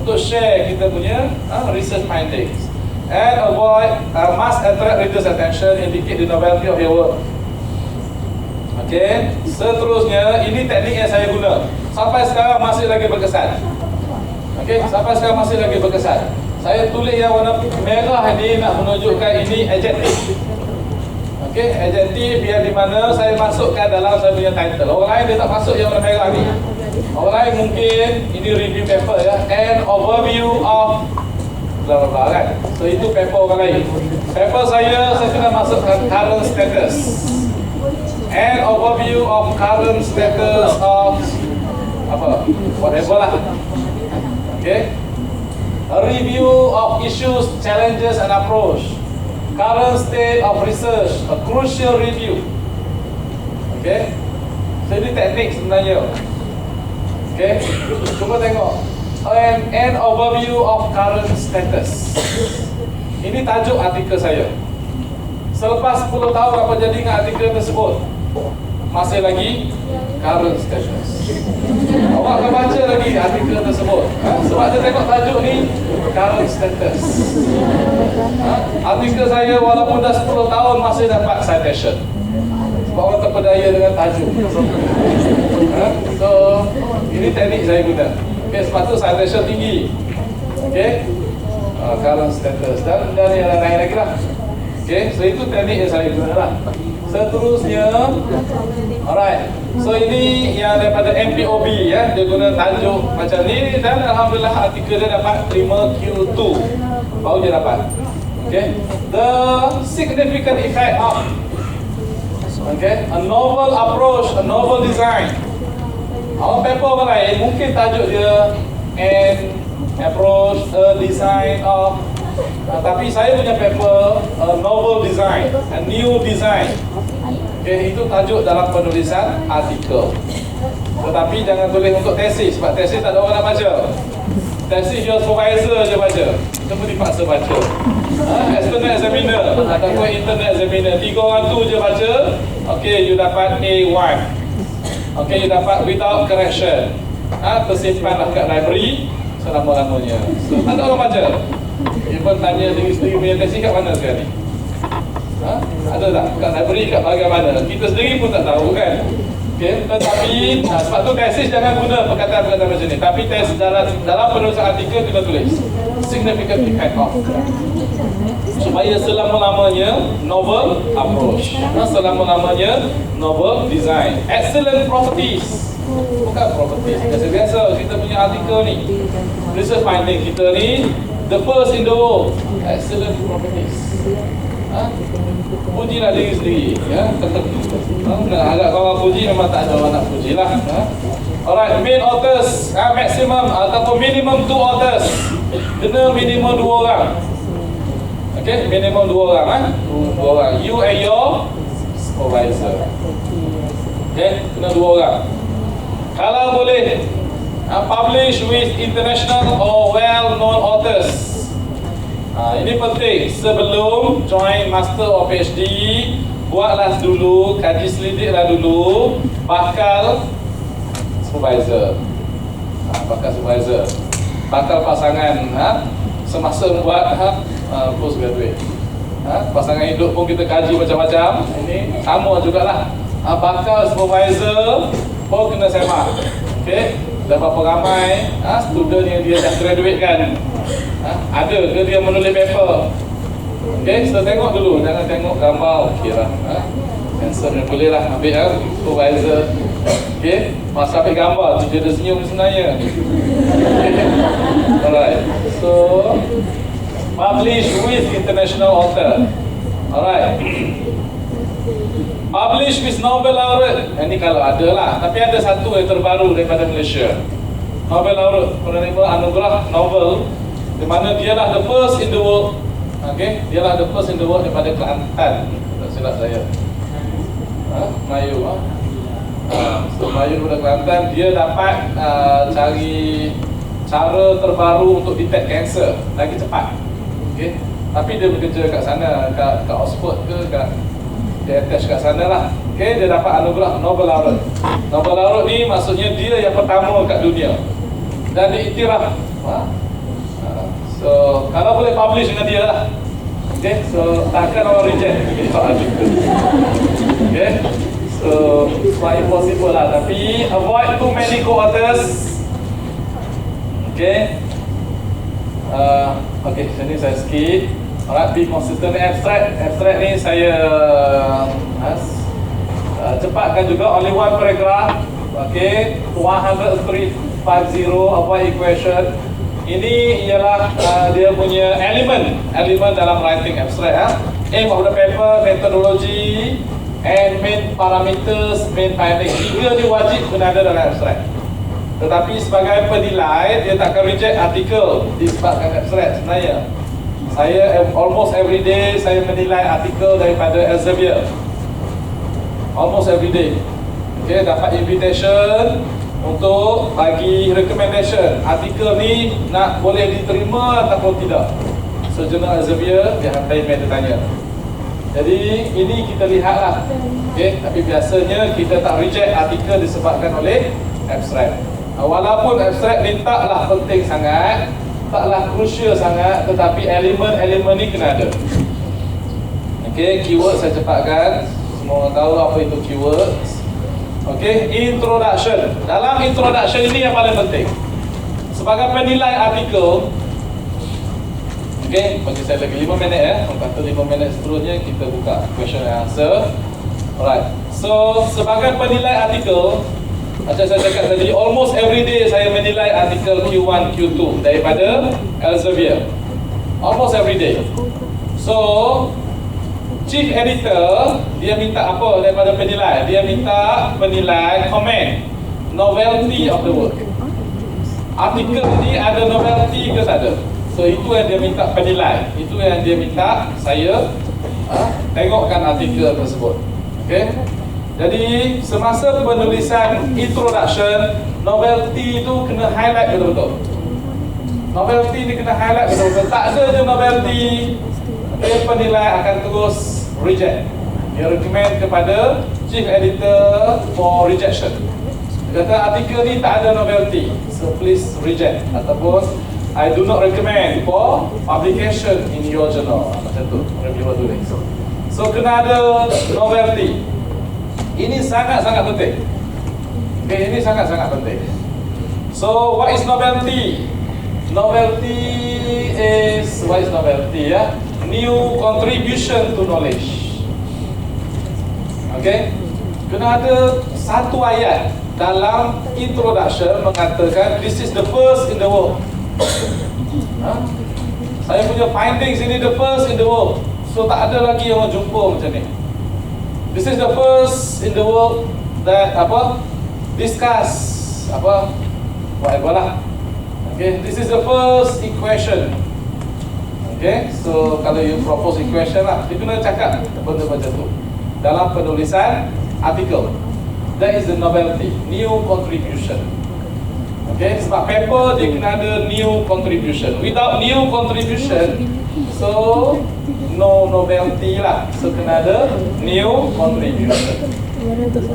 untuk share kita punya research findings and avoid must attract readers' attention, indicate the novelty of your work. Okey, seterusnya ini teknik yang saya guna. Sampai sekarang masih lagi berkesan. Okey, sampai sekarang masih lagi berkesan. Saya tulis yang warna merah ni nak menunjukkan ini adjektif. Okey, adjektif biar di mana saya masukkan dalam saya punya title. Orang lain dia tak masuk yang warna merah ni. Orang lain mungkin ini review paper ya, an overview of bla bla bla kan. So itu paper orang lain. Paper saya kena masukkan current status. An overview of current status of apa? Whatever lah. Okey. A review of issues, challenges and approach. Current state of research, a crucial review. Okay. So ini teknik sebenarnya. Okay. Cuba tengok. An overview of current status. Ini tajuk artikel saya. Selepas 10 tahun apa jadi dengan artikel tersebut? Masih lagi current status. Awak akan baca lagi artikel tersebut. Sebab dia tengok tajuk ni current status. Artikel saya walaupun dah 10 tahun masih dapat citation. Sebab orang terpedaya dengan tajuk. So ini teknik saya guna. Okay, sebab tu citation tinggi. Okay, current status dan yang lain lagi lah. Okay, so itu teknik yang saya guna lah. Seterusnya, alright. So ini yang daripada MPOB ya, dia guna tajuk macam ni dan alhamdulillah artikel dia dapat 5Q2. Baru dia dapat. Okay. The significant effect of a novel approach, a novel design. Our paper orang lain mungkin tajuk dia an approach, a design of tapi saya punya paper a novel design, a new design. Okay, itu tajuk dalam penulisan artikel. Tetapi jangan tulis untuk tesis, sebab tesis tak ada orang nak baca. Tesis your supervisor je baca. Kita pun dipaksa baca. External examiner ataupun internal examiner, 3 orang tu je baca. Okay, you dapat A1. Okay, you dapat without correction. Tersimpanlah kat library selama-lamanya. So, tak ada orang baca. Dia pun tanya diri sendiri punya tesis kat mana sekarang ni? Ada tak? Kat library kat bahagian mana? Kita sendiri pun tak tahu kan? Okay, tetapi sebab tu tesis jangan guna perkataan-perkataan macam ni. Tapi tesis dalam penulisan artikel kita tulis significant effect of, supaya selama-lamanya novel approach, selama-lamanya novel design, excellent properties. Bukan properties biasa-biasa kita punya artikel ni. Research finding kita ni the first in the world, excellent properties. Pujilah diri sendiri ya. Agak kalau puji memang tak ada orang nak puji lah. Alright, main authors, maximum ataupun minimum 2 authors. Kena minimum 2 orang. Okay, minimum 2 orang 2 orang. You and your supervisor. Okay, kena 2 orang. Kalau boleh publish with international or well-known authors. Ini penting. Sebelum join master or PhD, buatlah dulu, kaji selidiklah dulu bakal supervisor. Bakal supervisor, bakal pasangan semasa buat postgraduate. Pasangan hidup pun kita kaji macam-macam. Ini sama jugalah. Bakal supervisor pun kena semak. Okay, dah berapa ramai student yang dia dah graduate kan? Ada ke dia menulis paper? Okay, so tengok dulu, jangan tengok gambar. Okay lah, handsome yang boleh lah ambil supervisor. Okay, masa ambil gambar tu dia ada senyum sebenarnya. Okay. Alright, so publish with international author. Alright, publish with Nobel laureate. Ini kalau ada lah, tapi ada satu yang terbaru daripada Malaysia. Nobel laureate, penerima anugerah Nobel, di mana dialah the first in the world. Okay, dialah the first in the world daripada Kelantan. Tak silap saya. Melayu. So Melayu daripada Kelantan, dia dapat cari cara terbaru untuk detect kanser lagi cepat. Okay, tapi dia bekerja kat sana, kat Oxford ke, dia attach kat sana lah. Okay, dia dapat anugerah Nobel Laureate. Nobel Laureate ni maksudnya dia yang pertama kat dunia dan diiktiraf. So kalau boleh publish dengan dia lah. Okay, so takkan orang reject artikel. Okay, so quite impossible lah, tapi avoid too many co-authors. Okay, okay, sini saya skip. Alright, be consistent. Abstract ni saya cepatkan juga, only one paragraph. Okay, 10350 avoid equation. Ini ialah dia punya elemen dalam writing abstract. Aim of the paper, methodology, and main parameters, main finding. 3 ni wajib kena ada dalam abstract. Tetapi sebagai penilai, dia takkan reject artikel disebabkan abstract. Sebenarnya saya almost every day saya menilai artikel daripada Elsevier. Almost every day. Okay, dapat invitation untuk bagi recommendation. Artikel ni nak boleh diterima ataupun tidak. So jurnal Elsevier dia hantar email, dia tanya. Jadi ini kita lihatlah. Okay, tapi biasanya kita tak reject artikel disebabkan oleh abstract. Walaupun abstract ni taklah penting sangat, taklah crucial sangat, tetapi elemen-elemen ni kena ada. Okay, keyword saya cepatkan. Semua orang tahu apa itu keywords. Okay, introduction. Dalam introduction ini yang paling penting. Sebagai penilai artikel, okay, bagi saya lagi 5 minit ya. Lepas tu 5 minit seterusnya kita buka question and answer. Alright. So, sebagai penilai artikel, macam saya cakap tadi, almost every day saya menilai artikel Q1, Q2 daripada Elsevier. Almost every day. So, Chief Editor, dia minta apa daripada penilai? Dia minta penilai comment novelty of the work. Artikel ni ada novelty ke tak ada? So itu yang dia minta penilai. Itu yang dia minta saya tengokkan artikel tersebut. Okay. Jadi semasa penulisan introduction, novelty itu kena highlight betul-betul. Novelty ni kena highlight betul-betul. Tak ada je novelty, penilai akan terus reject. Dia recommend kepada Chief Editor for rejection. Dia kata artikel ni tak ada novelty, so please reject. Ataupun I do not recommend for publication in your journal. Macam tu reviewer tulis. So kena ada novelty. Ini sangat-sangat penting. Okay, ini sangat-sangat penting. So what is novelty? Novelty is, what is novelty ya? New contribution to knowledge. Okay, kena ada satu ayat dalam introduction mengatakan this is the first in the world. Saya punya findings ini the first in the world. So tak ada lagi yang jumpa macam ni. This is the first in the world that discuss whatever lah. Okay, this is the first equation. Okay, so kalau you propose equation lah, you kena cakap benda macam tu dalam penulisan artikel. That is the novelty, new contribution. Okay, sebab paper dia kena ada new contribution. Without new contribution, so no novelty lah. So kena ada new contribution.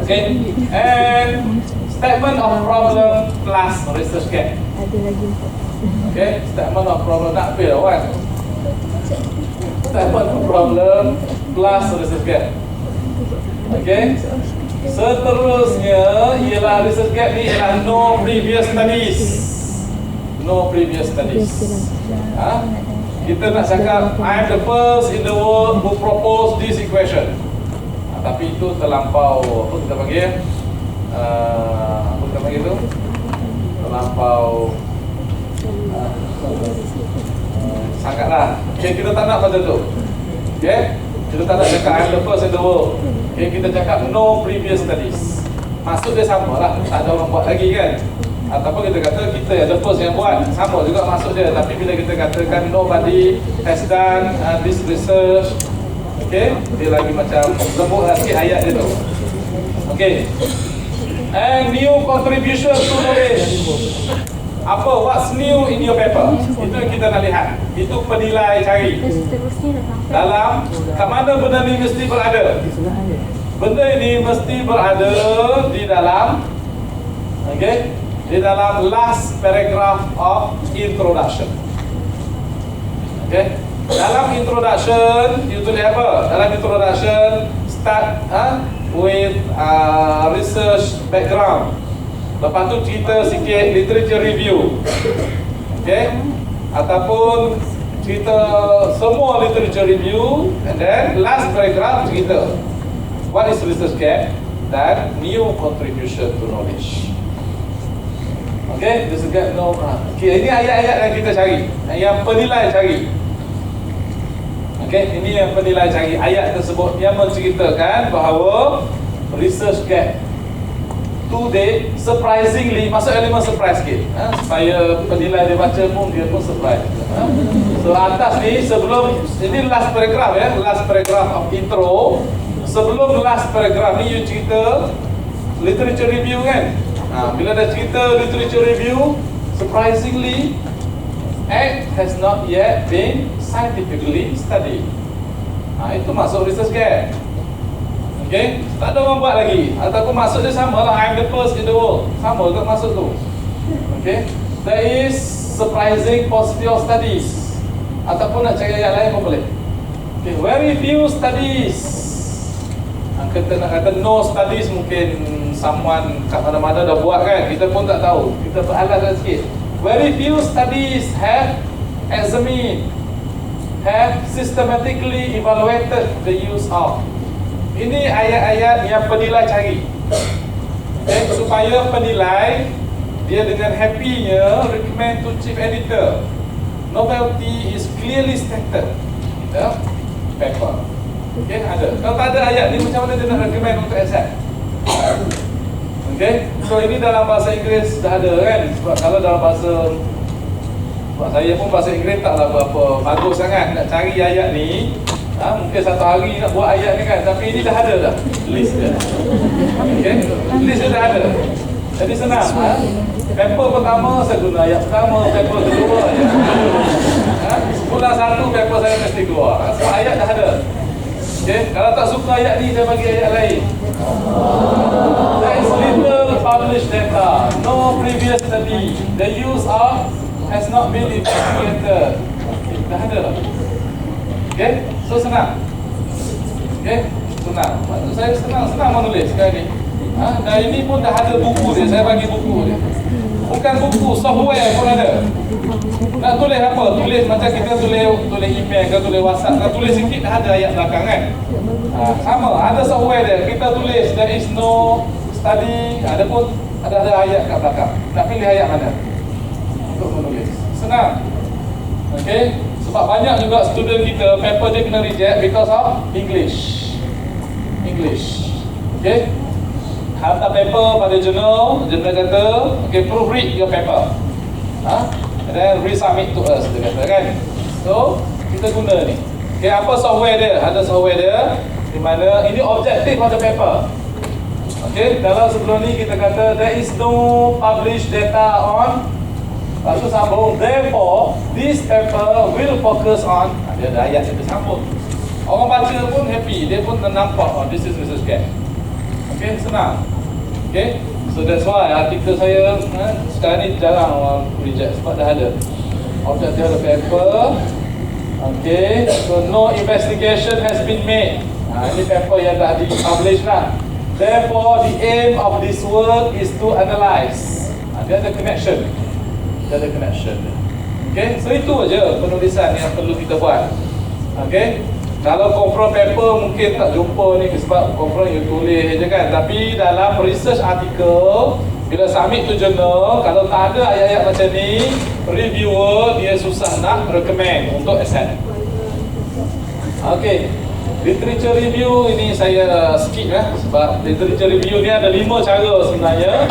Okay, and statement of problem plus research gap. Okay, statement of problem nak fail kan? Statement of problem plus research gap. Okay, seterusnya ialah research gap ni ialah no previous studies. No previous studies. Kita nak cakap I am the first in the world who propose this equation. Tapi itu terlampau, apa kita panggil? Apa kita panggil tu? Terlampau sangatlah. Okay, kita tak nak macam tu. Okay, kita tak nak cakap I am the first in the world. Okay, kita cakap no previous studies. Maksud dia sama lah, tak ada orang buat lagi kan. Ataupun kita kata kita yang the first yang buat, sama juga maksud dia. Tapi bila kita katakan nobody has done this research, okay, dia lagi macam lembut sikit ayat dia tu. Okay, and new contribution to knowledge. Apa what's new in your paper? Itu yang kita nak lihat. Itu penilai cari. Dalam kat mana benda ni mesti berada? Benda ini mesti berada di dalam di dalam last paragraph of introduction. Dalam introduction you tulis apa? Dalam introduction start with research background. Lepas tu cerita sikit literature review. Ataupun cerita semua literature review, and then last paragraph cerita what is research gap dan new contribution to knowledge. Research gap no. Ini ayat-ayat yang kita cari, yang penilai cari. Ini yang penilai cari. Ayat tersebut yang menceritakan bahawa research gap today surprisingly, masuk elemen surprise sikit, supaya penilai dia baca pun dia pun surprise. So atas ni sebelum ini last paragraph last paragraph of intro. Sebelum last paragraph ni you cerita literature review kan. Bila dah cerita literature review, surprisingly act has not yet been scientifically studied. Itu masuk research gap. Tak ada orang buat lagi. Ataupun maksud dia sama lah, I'm the first in the world. Sama ke maksud tu? There is surprising paucity of studies. Ataupun nak cari ayat lain pun boleh. Very few studies. Kita nak kata no studies, mungkin someone kat mana-mana dah buat kan, kita pun tak tahu. Kita beralaskan sikit. Very few studies have examined, have systematically evaluated the use of. Ini ayat-ayat yang penilai cari. Supaya penilai dia dengan happy-nya recommend to chief editor. Novelty is clearly stated in the paper. Ada. Kalau tak ada ayat ni, macam mana dia nak recommend untuk accept? So ini dalam bahasa Inggeris dah ada kan. Sebab kalau dalam bahasa, sebab saya pun bahasa Inggeris taklah berapa bagus sangat. Nak cari ayat ni, mungkin satu hari nak buat ayat ni kan. Tapi ini dah ada dah list dia. List dia dah ada. Jadi senang. Paper pertama saya guna ayat pertama, paper kedua ayat kedua. Bulan satu paper saya mesti keluar. Sebab ayat dah ada. Kalau tak suka ayat ni, saya bagi ayat lain. There is little published data, no previous study. The use of has not been investigated. Dah ada. So senang. Senang. Maksud saya senang menulis sekarang ni. Dan ini pun dah ada buku dia, saya bagi buku dia. Bukan buku, software pun ada. Nak tulis apa? Tulis macam kita tulis email ke, tulis WhatsApp ke, tulis sikit dah ada ayat belakang kan. Sama, ada software dia. Kita tulis there is no study, ada pun ada ayat kat belakang. Nak pilih ayat mana untuk menulis. Senang. Sebab banyak juga student kita paper dia kena reject because of English. Hantar paper pada jurnal kata, proofread your paper. And then resubmit to us, dia kata kan. So, kita guna ni. Apa software dia? Ada software dia di mana ini objektif pada paper. Kalau sebelum ni kita kata there is no published data on, lepas tu sambung, therefore this paper will focus on, dia ada ayat yang bersambung. Orang baca pun happy, dia pun nampak, this is research gap. Senang. So that's why artikel saya sekarang ni jarang orang reject sebab dah ada objektif ada paper. So no investigation has been made. Ini paper yang dah di-publish lah. Therefore the aim of this work is to analyse. Dia ada connection. So itu aja penulisan yang perlu kita buat. Kalau confront paper mungkin tak jumpa ni sebab confront you tulis je kan. Tapi dalam research article, bila submit to journal, kalau tak ada ayat-ayat macam ni, reviewer dia susah nak recommend untuk accept. Literature review ini saya skip sebab literature review ni ada 5 cara sebenarnya.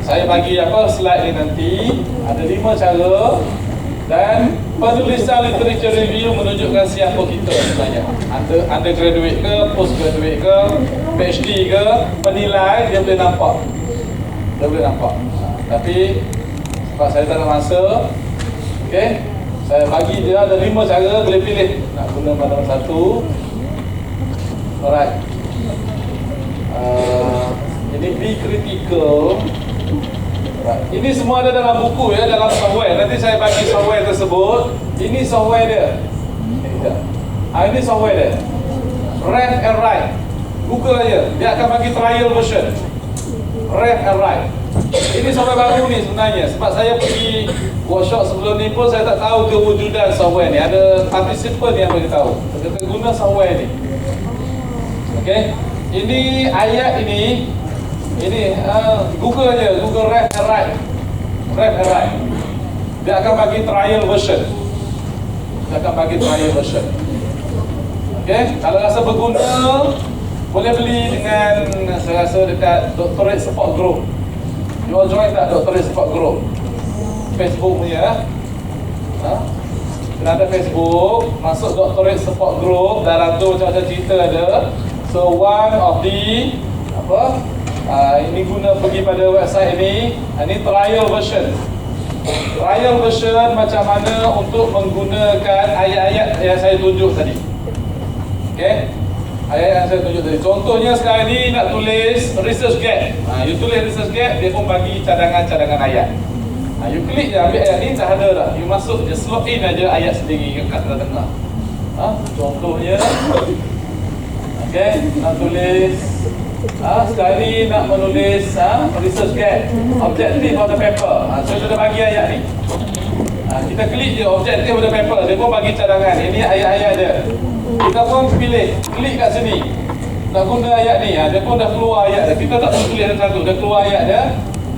Saya bagi slide ni nanti. Ada 5 cara. Dan penulisan literature review menunjukkan siapa kita sebenarnya. Undergraduate ke, postgraduate ke, PhD ke, penilai dia boleh nampak. Tapi sebab saya tak ada masa, okey, saya bagi dia ada 5 cara, boleh pilih nak guna mana satu. Alright. Ini be critical. Right. Ini semua ada dalam buku ya, dalam software. Nanti saya bagi software tersebut. Ini software dia. Ini software dia. Read and write. Google aja. Dia akan bagi trial version. Read and write. Ini software baru ni sebenarnya. Sebab saya pergi workshop sebelum ni pun saya tak tahu kewujudan software ni. Ada participant yang beritahu. Kita guna software ni. Okey. Ini ayat ini. Ini Google aja, Google Read and Write. Read and Write. Dia akan bagi trial version. Dia akan bagi trial version. Okey, kalau rasa berguna, boleh beli dengan saya rasa dekat Doctorate Support Group. You all join tak Doctorate Support Group? Facebook punya. Kena ada Facebook, masuk Doctorate Support Group, dalam tu macam-macam cerita ada. So one of the ini guna pergi pada website ini. Ini trial version. Trial version macam mana untuk menggunakan ayat-ayat yang saya tunjuk tadi. Okey. Ayat yang saya tunjuk tadi. Contohnya sekarang ni nak tulis research gap. You tulis research gap, dia pun bagi cadangan-cadangan ayat. You klik je ambil ayat ni, dah ada dah. You masuk je, slot in aja ayat sendiri kat tengah-tengah. Contohnya okey, nak tulis sekarang ni nak menulis research gap, objective of the paper. So dia dah bagi ayat ni. Kita klik je objective of the paper, dia pun bagi cadangan. Ini ayat-ayat dia. Kita pun pilih, klik kat sini. Nak guna ayat ni, dia pun dah keluar ayat dia. Kita tak perlu tulis satu, dia keluar ayat dia.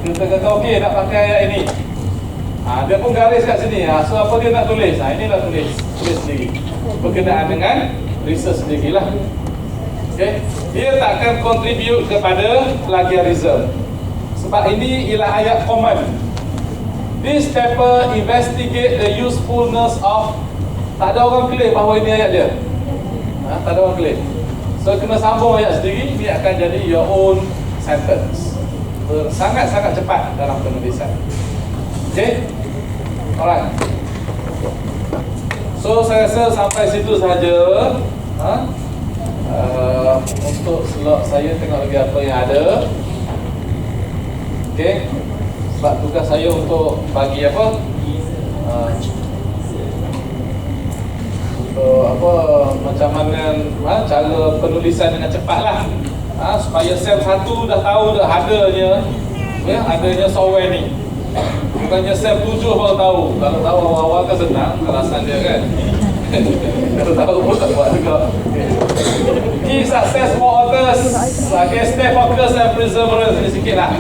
Kita kata okey nak pakai ayat ini. Dia pun garis kat sini. So apa dia nak tulis? Inilah tulis sendiri. Berkenaan dengan research sendirilah. Okay. Dia takkan contribute kepada plagiarism. Sebab ini ialah ayat common. This paper investigate the usefulness of. Tak ada orang claim bahawa ini ayat dia. Tak ada orang claim. So kena sambung ayat sendiri. Ini akan jadi your own sentence. Sangat-sangat cepat dalam penulisan. Okay. Alright. So saya rasa sampai situ sahaja. Untuk slot saya tengok lagi apa yang ada. Okey. Sebab tugas saya untuk bagi apa? Untuk apa macam mana cara penulisan dengan cepatlah. Supaya sel satu dah tahu dah adanya adanya software ni. Bukannya sel 7 baru tahu. Kalau tahu awal-awal kan senang alasan dia kan. Kalau tahu pun tak buat juga. Key success for authors. Okay, stay focused and perseverance. Ini sikit lah.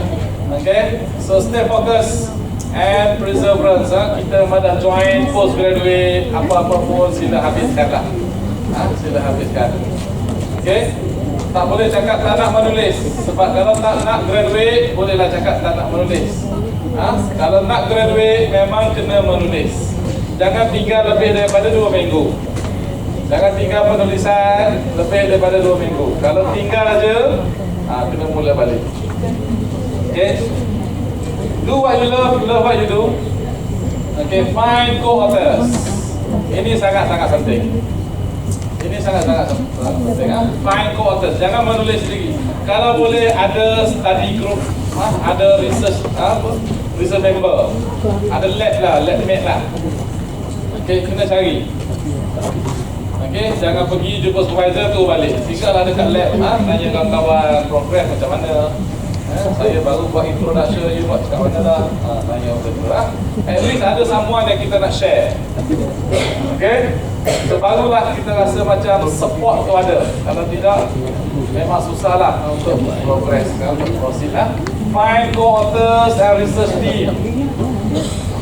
Okay, so stay focused and perseverance. Kita dah join postgraduate, apa-apa pun sila habiskan lah. Sila habiskan. Okay, tak boleh cakap tak nak menulis. Sebab kalau tak nak graduate, bolehlah cakap tak nak menulis. Kalau nak graduate, memang kena menulis. Jangan tinggal lebih daripada 2 minggu. Jangan tinggal penulisan lebih daripada 2 minggu. Kalau tinggal aja, kena mula balik. Okay. Do what you love what you do. Okay, find co-authors. Ini sangat-sangat penting. Ini sangat-sangat penting. Find co-authors. Jangan menulis sendiri. Kalau boleh ada study group, ada research member, ada labmate lah. Okay, kena cari. Okay, jangan pergi jumpa supervisor tu balik. Tinggallah dekat lab, tanya kawan-kawan progress macam mana. Saya baru buat introduction, you buat kat mana dah. Tanya macam tu lah. At least ada someone yang kita nak share. Okay, so barulah kita rasa macam support tu ada. Kalau tidak, memang susah lah untuk progress, untuk proceed lah. Find co-authors and research team.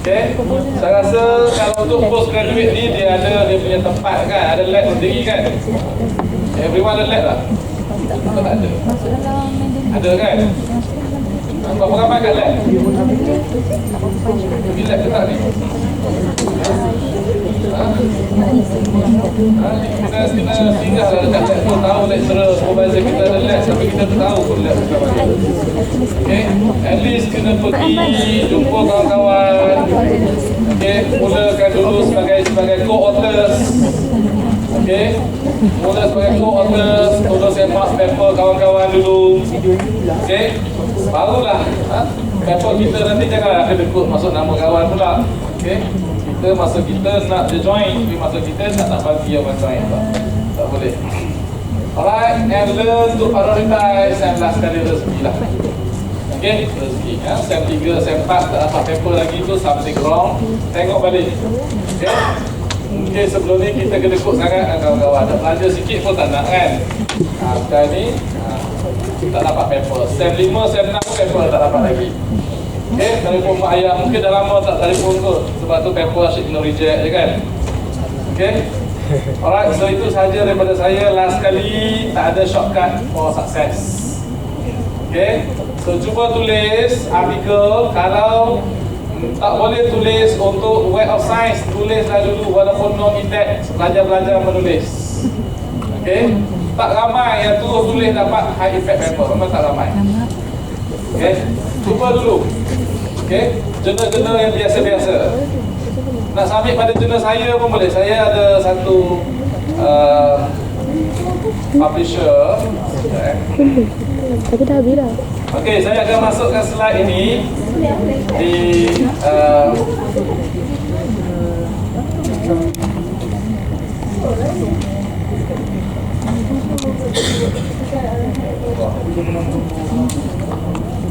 Okay, saya rasa kalau untuk postgraduate ni dia ada dia punya tempat kan, ada lab sendiri kan. Everyone ada lab lah. Atau tak ada? Ada kan? Berapa ramai kat lab? Pergi lab ke tak ni? Kena singgah lah dekat lab tu, tahu lecturer supervisor kita ada lab sampai kita tak tahu pun lab macam mana. Okay, at least kena pergi jumpa kawan-kawan. Okay, mulakan dulu sebagai co-authors. Okay, mula sebagai co-authors, tolong semak paper kawan-kawan dulu. Okay, barulah paper kita nanti janganlah kedekut masuk nama kawan pula. Okay, kita masa kita nak join, tapi masa kita nak bagi orang join pula. Tak boleh. Alright, and learn to prioritize, and last kali rezeki lah. Okay, rezeki. Sem 3, Sem 4 tak dapat paper lagi tu something wrong. Tengok balik. Okay, mungkin sebelum ni kita kedekut sangat dengan kawan-kawan. Nak belajar sikit pun tak nak kan. Sekarang ni tak dapat paper. Sem 5, Sem 6 pun paper tak dapat lagi. Okay, telefon mak ayah mungkin dah lama tak telefon kot. Sebab tu paper asyik kena reject je kan. Okay, alright, so itu sahaja daripada saya. Last kali, tak ada shortcut for success. Okay, so cuba tulis artikel. Kalau tak boleh tulis untuk Web of Science, tulislah dulu walaupun non-index, belajar-belajar menulis. Okay, tak ramai yang tulis dapat high effect paper, memang tak ramai. Okay, cuba dulu. Okay, jurnal-jurnal yang biasa-biasa. Nak submit pada jurnal saya pun boleh. Saya ada satu publisher. Tapi dah habis dah. Okay, saya akan masukkan slide ini di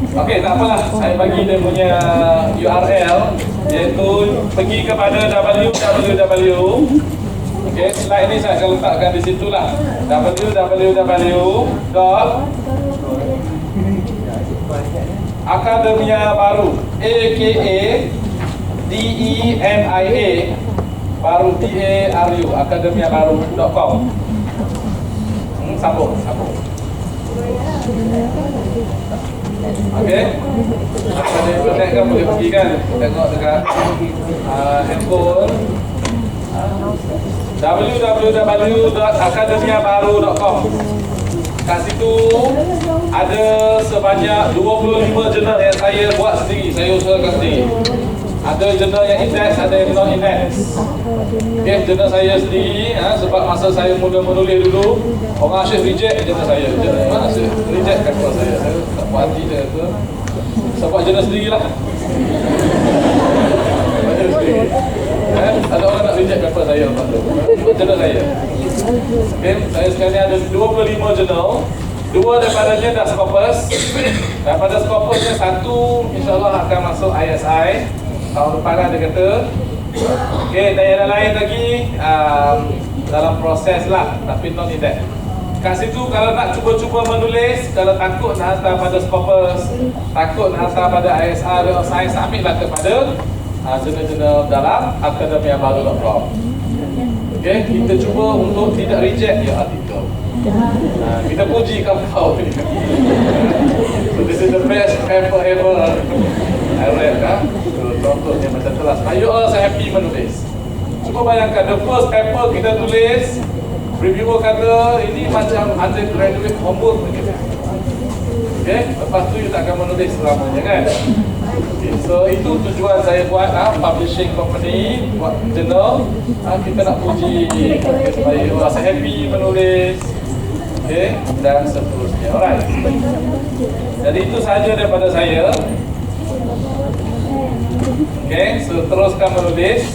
Okey, tak apalah. Saya bagi dia punya URL, iaitu pergi kepada www. Okey, slide ini saya akan letakkan di situlah. www.akademia baru, AKADEMIA baru, TARU, akademiabaru.com. Sambung. Okey. Ada internet kan boleh pergi kan, tengok dekat handphone. www.akademiabaru.com. Kat situ ada sebanyak 25 jurnal yang saya buat sendiri, saya usahakan sendiri. Ada jurnal yang index, ada yang non-index. Okay, jurnal saya sendiri, sebab masa saya mula menulis dulu, orang asyik reject jurnal saya. Mana asyik reject paper saya tak puas hati dia tu. Saya buat jurnal sendirilah. Ada orang nak reject paper saya lepas tu. Jurnal saya. Okay, saya sekarang ni ada 25 jurnal. 2 daripadanya dah Scopus. Daripada Scopusnya 1 insyaAllah akan masuk ISI tahun depan lah dia kata. Okay, dan yang lain lagi dalam proses lah, tapi non-index. Kat situ kalau nak cuba-cuba menulis, kalau takut nak hantar pada Scopus, takut nak hantar pada ISI Web of Science, ambillah kepada jurnal-jurnal dalam akademiabaru.com. Okay, kita cuba untuk tidak reject your artikel. Kita puji kau ni. So this is the best paper ever I read kan. Contohnya macam tu lah. You all happy menulis. Cuba bayangkan, the first paper kita tulis, reviewer kata ini macam undergraduate homework. Okay, lepas tu you tak akan menulis selamanya kan. Okay, so itu tujuan saya buat publishing company, buat journal. Kita nak puji supaya you rasa happy menulis. Okay, dan seterusnya. Alright. Jadi itu sahaja daripada saya. Okay, so teruskan menulis.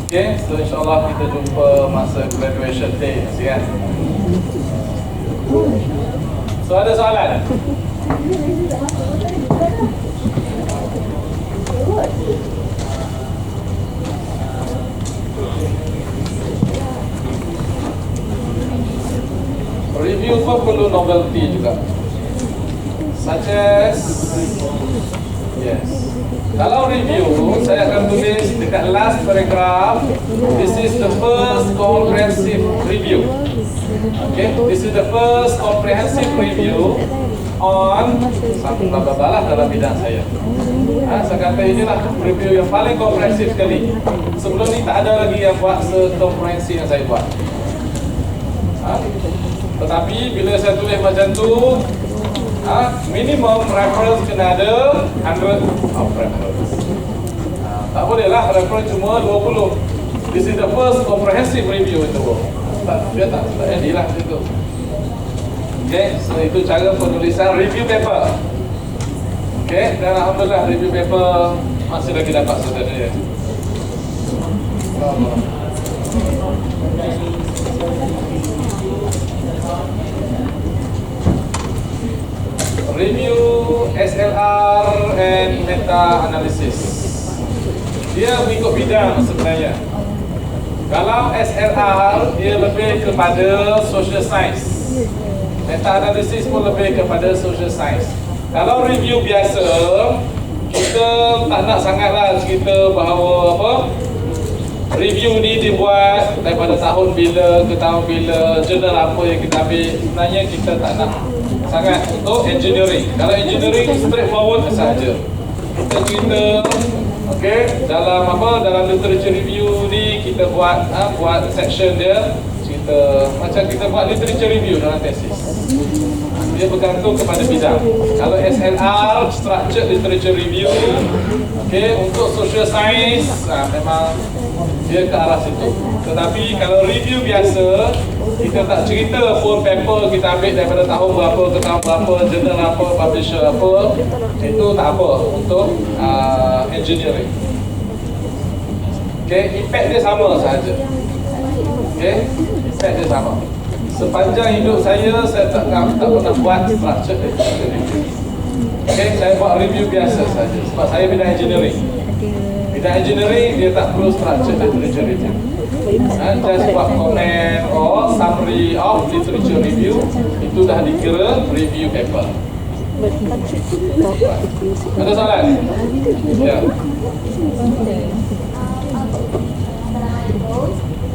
Okay, so insyaAllah kita jumpa masa graduation day nanti kan. So ada soalan? Review pun perlu novelty juga, such as Yes. Kalau review, saya akan tulis dekat last paragraph. This is the first comprehensive review. Okay, this is the first comprehensive review on bla bla bla lah dalam bidang saya. Saya kata inilah review yang paling komprehensif sekali. Sebelum ni tak ada lagi yang buat se-komprehensif yang saya buat. Tetapi bila saya tulis macam tu, minimum reference kena ada 100 of reference. Tak boleh lah reference cuma 20. This is the first comprehensive review in the world. Dia tak jadi lah itu. Okay, so itu cara penulisan review paper. Okay, dan alhamdulillah review paper masih lagi dapat saudara dia. Review SLR and meta analysis. Dia mengikut bidang sebenarnya. Kalau SLR dia lebih kepada social science. Meta analysis pun lebih kepada social science. Kalau review biasa, kita tak nak sangatlah cerita bahawa apa review ni dibuat daripada tahun bila ke tahun bila, jurnal apa yang kita ambil. Sebenarnya kita tak nak sangat untuk engineering. Kalau engineering straightforward saja. Kita cerita okey, dalam apa, dalam literature review ni kita buat section dia, cerita macam kita buat literature review dalam tesis. Dia bergantung kepada bidang. Kalau SLR, structured literature review, okey, untuk social science memang dia ke arah situ. Tetapi kalau review biasa, kita tak cerita pun paper kita ambil daripada tahun berapa ke tahun berapa, jurnal apa, publisher apa, itu tak apa untuk engineering. Okay, impact dia sama sahaja. Okay, impact dia sama. Sepanjang hidup saya tak pernah buat structured literature review. Okay, saya buat review biasa saja sebab saya bidang engineering. Bidang engineering dia tak perlu structured literature review. Just buat comment or summary of literature review, itu dah dikira review paper. Ada soalan? Ya.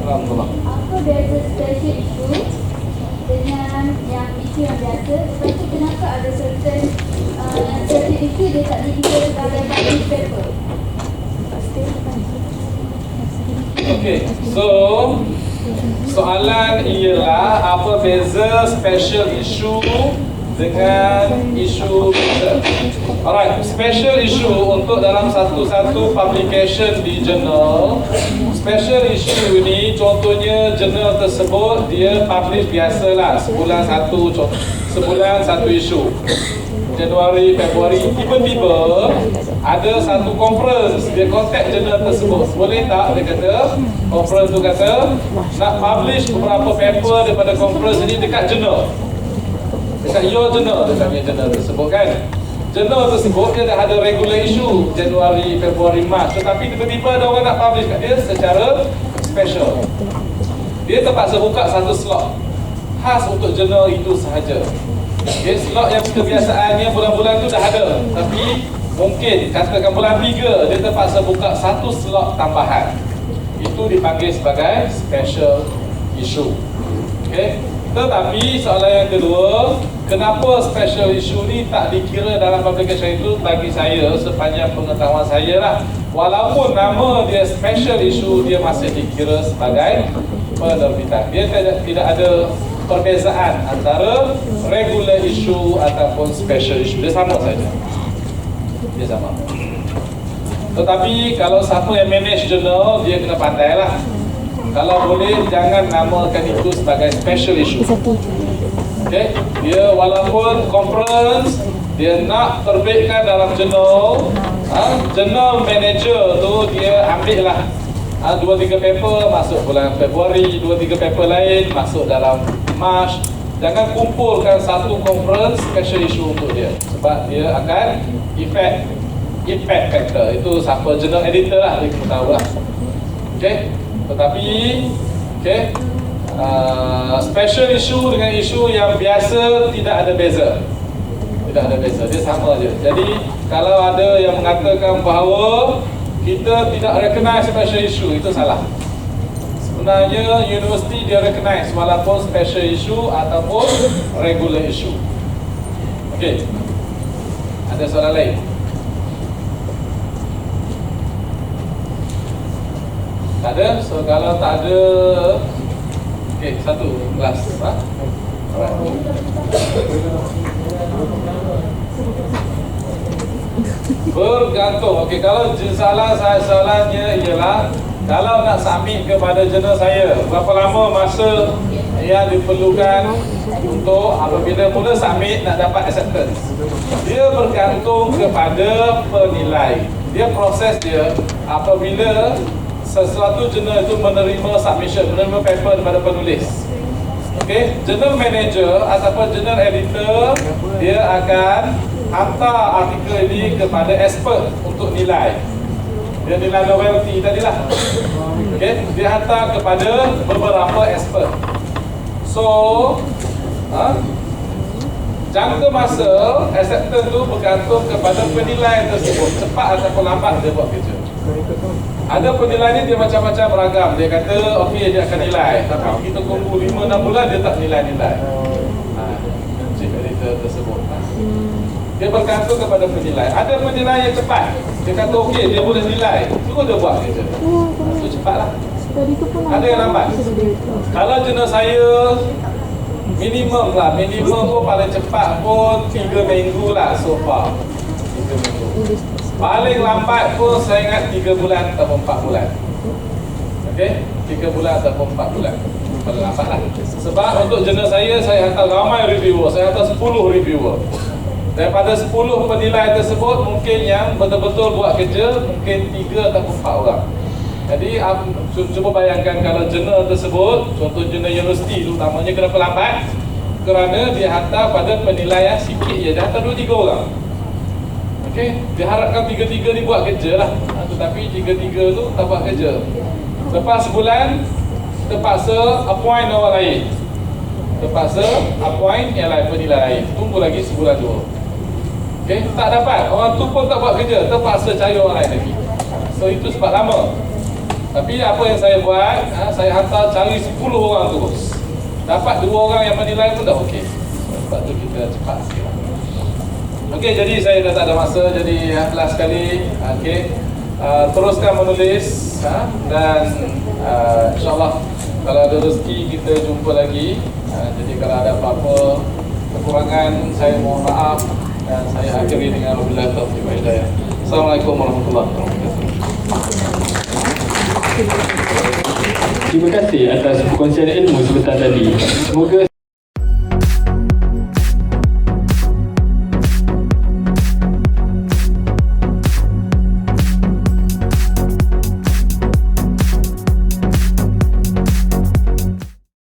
Alhamdulillah. Apa beza special issue dengan yang isu yang biasa? Lepas tu kenapa ada certain issue dia tak dikira sebagai published paper? Okay, so soalan ialah apa beza special issue dengan isu biasa? Alright, special issue untuk dalam satu-satu publication di jurnal. Special issue ni contohnya jurnal tersebut dia publish biasalah sebulan satu isu. Januari, Februari, tiba-tiba ada satu conference, dia contact jurnal tersebut. Boleh tak, dia kata, conference tu kata nak publish beberapa paper daripada conference ini dekat jurnal, dekat your journal, dekat your journal tersebut kan. Jurnal tersebut dia dah ada regular issue Januari, Februari, Mac, tetapi tiba-tiba ada orang nak publish kat dia secara special. Dia terpaksa buka satu slot khas untuk jurnal itu sahaja. Okay, slot yang kebiasaannya bulan-bulan tu dah ada, tapi mungkin katakan bulan 3 dia terpaksa buka satu slot tambahan. Itu dipanggil sebagai special issue. Okay. Tetapi soalan yang kedua, kenapa special issue ni tak dikira dalam publication itu? Bagi saya, sepanjang pengetahuan saya lah, walaupun nama dia special issue, dia masih dikira sebagai penerbitan. Dia tidak ada perbezaan antara regular issue ataupun special issue. Dia sama saja. Dia sama. Tetapi kalau siapa yang manage journal, dia kena pandai lah. Kalau boleh, jangan namakan itu sebagai special issue. Okay? Dia walaupun conference, dia nak terbitkan dalam jurnal, jurnal manager tu dia ambil lah 2-3 paper masuk bulan Februari, 2-3 paper lain masuk dalam Mac. Jangan kumpulkan satu conference special issue untuk dia, sebab dia akan impact factor. Itu siapa journal editor lah, dia kena tahu lah. Okay? Tetapi okay, special issue dengan isu yang biasa tidak ada beza. Tidak ada beza, dia sama je. Jadi kalau ada yang mengatakan bahawa kita tidak recognize special issue, itu salah. Sebenarnya universiti dia recognize walaupun special issue ataupun regular issue. Okey. Ada soalan lain? Tak ada? So kalau tak ada, okey, satu kelas. Ha? Alright. Bergantung. Okey, kalau soalannya ialah kalau nak submit kepada jurnal saya, berapa lama masa yang diperlukan untuk apabila mula submit nak dapat acceptance? Dia bergantung kepada penilai. Dia proses dia apabila sesuatu jurnal itu menerima submission, menerima paper daripada penulis. Okey, journal manager ataupun journal editor dia akan hantar artikel ini kepada expert untuk nilai. Dia nilai novelty tadilah. Okey, dia hantar kepada beberapa expert. So, jangka masa acceptance tu bergantung kepada penilai tersebut, cepat ataupun lambat dia buat kerja. Ada penilai ni dia macam-macam beragam. Dia kata okey dia akan nilai, tapi kita tunggu 5-6 bulan dia tak nilai-nilai. Chief editor tersebut. Dia bergantung kepada penilai. Ada penilai yang cepat. Dia kata okey dia boleh nilai, terus dia buat kerja. Itu cepatlah. Ada yang lambat. Kalau jurnal saya minimum pun paling cepat pun 3 minggu lah so far. 3 minggu. Paling lambat pun saya ingat 3 bulan atau 4 bulan. Okey, 3 bulan atau 4 bulan. Paling lambat lah. Sebab untuk jurnal saya hantar ramai reviewer. Saya hantar 10 reviewer. Daripada 10 penilai tersebut, mungkin yang betul-betul buat kerja mungkin 3 atau 4 orang. Jadi cuba bayangkan kalau jurnal tersebut, contoh jurnal universiti terutamanya, kenapa lambat? Kerana dia hantar pada penilaian sikit je, dia hantar 2-3 orang. Okey, diharapkan 3-3 ni buat kerja lah, tetapi 3-3 tu tak buat kerja. Lepas sebulan, terpaksa appoint orang lain. Terpaksa appoint yang lain, penilai lain. Tunggu lagi sebulan 2. Okey, tak dapat, orang tu pun tak buat kerja, terpaksa cari orang lain lagi. So itu sebab lama. Tapi apa yang saya buat, saya hantar cari 10 orang terus. Dapat 2 orang yang menilai pun dah okey. Sebab tu kita cepat sikit. Okey, jadi saya dah tak ada masa. Jadi last sekali, okey, teruskan menulis, dan insyaAllah kalau ada rezeki kita jumpa lagi. Jadi kalau ada apa-apa kekurangan, saya mohon maaf. Dan saya akhiri dengan wabillahi taufiq wal hidayah. Assalamualaikum warahmatullahi wabarakatuh. Terima kasih atas perkongsian ilmu sebentar tadi. Semoga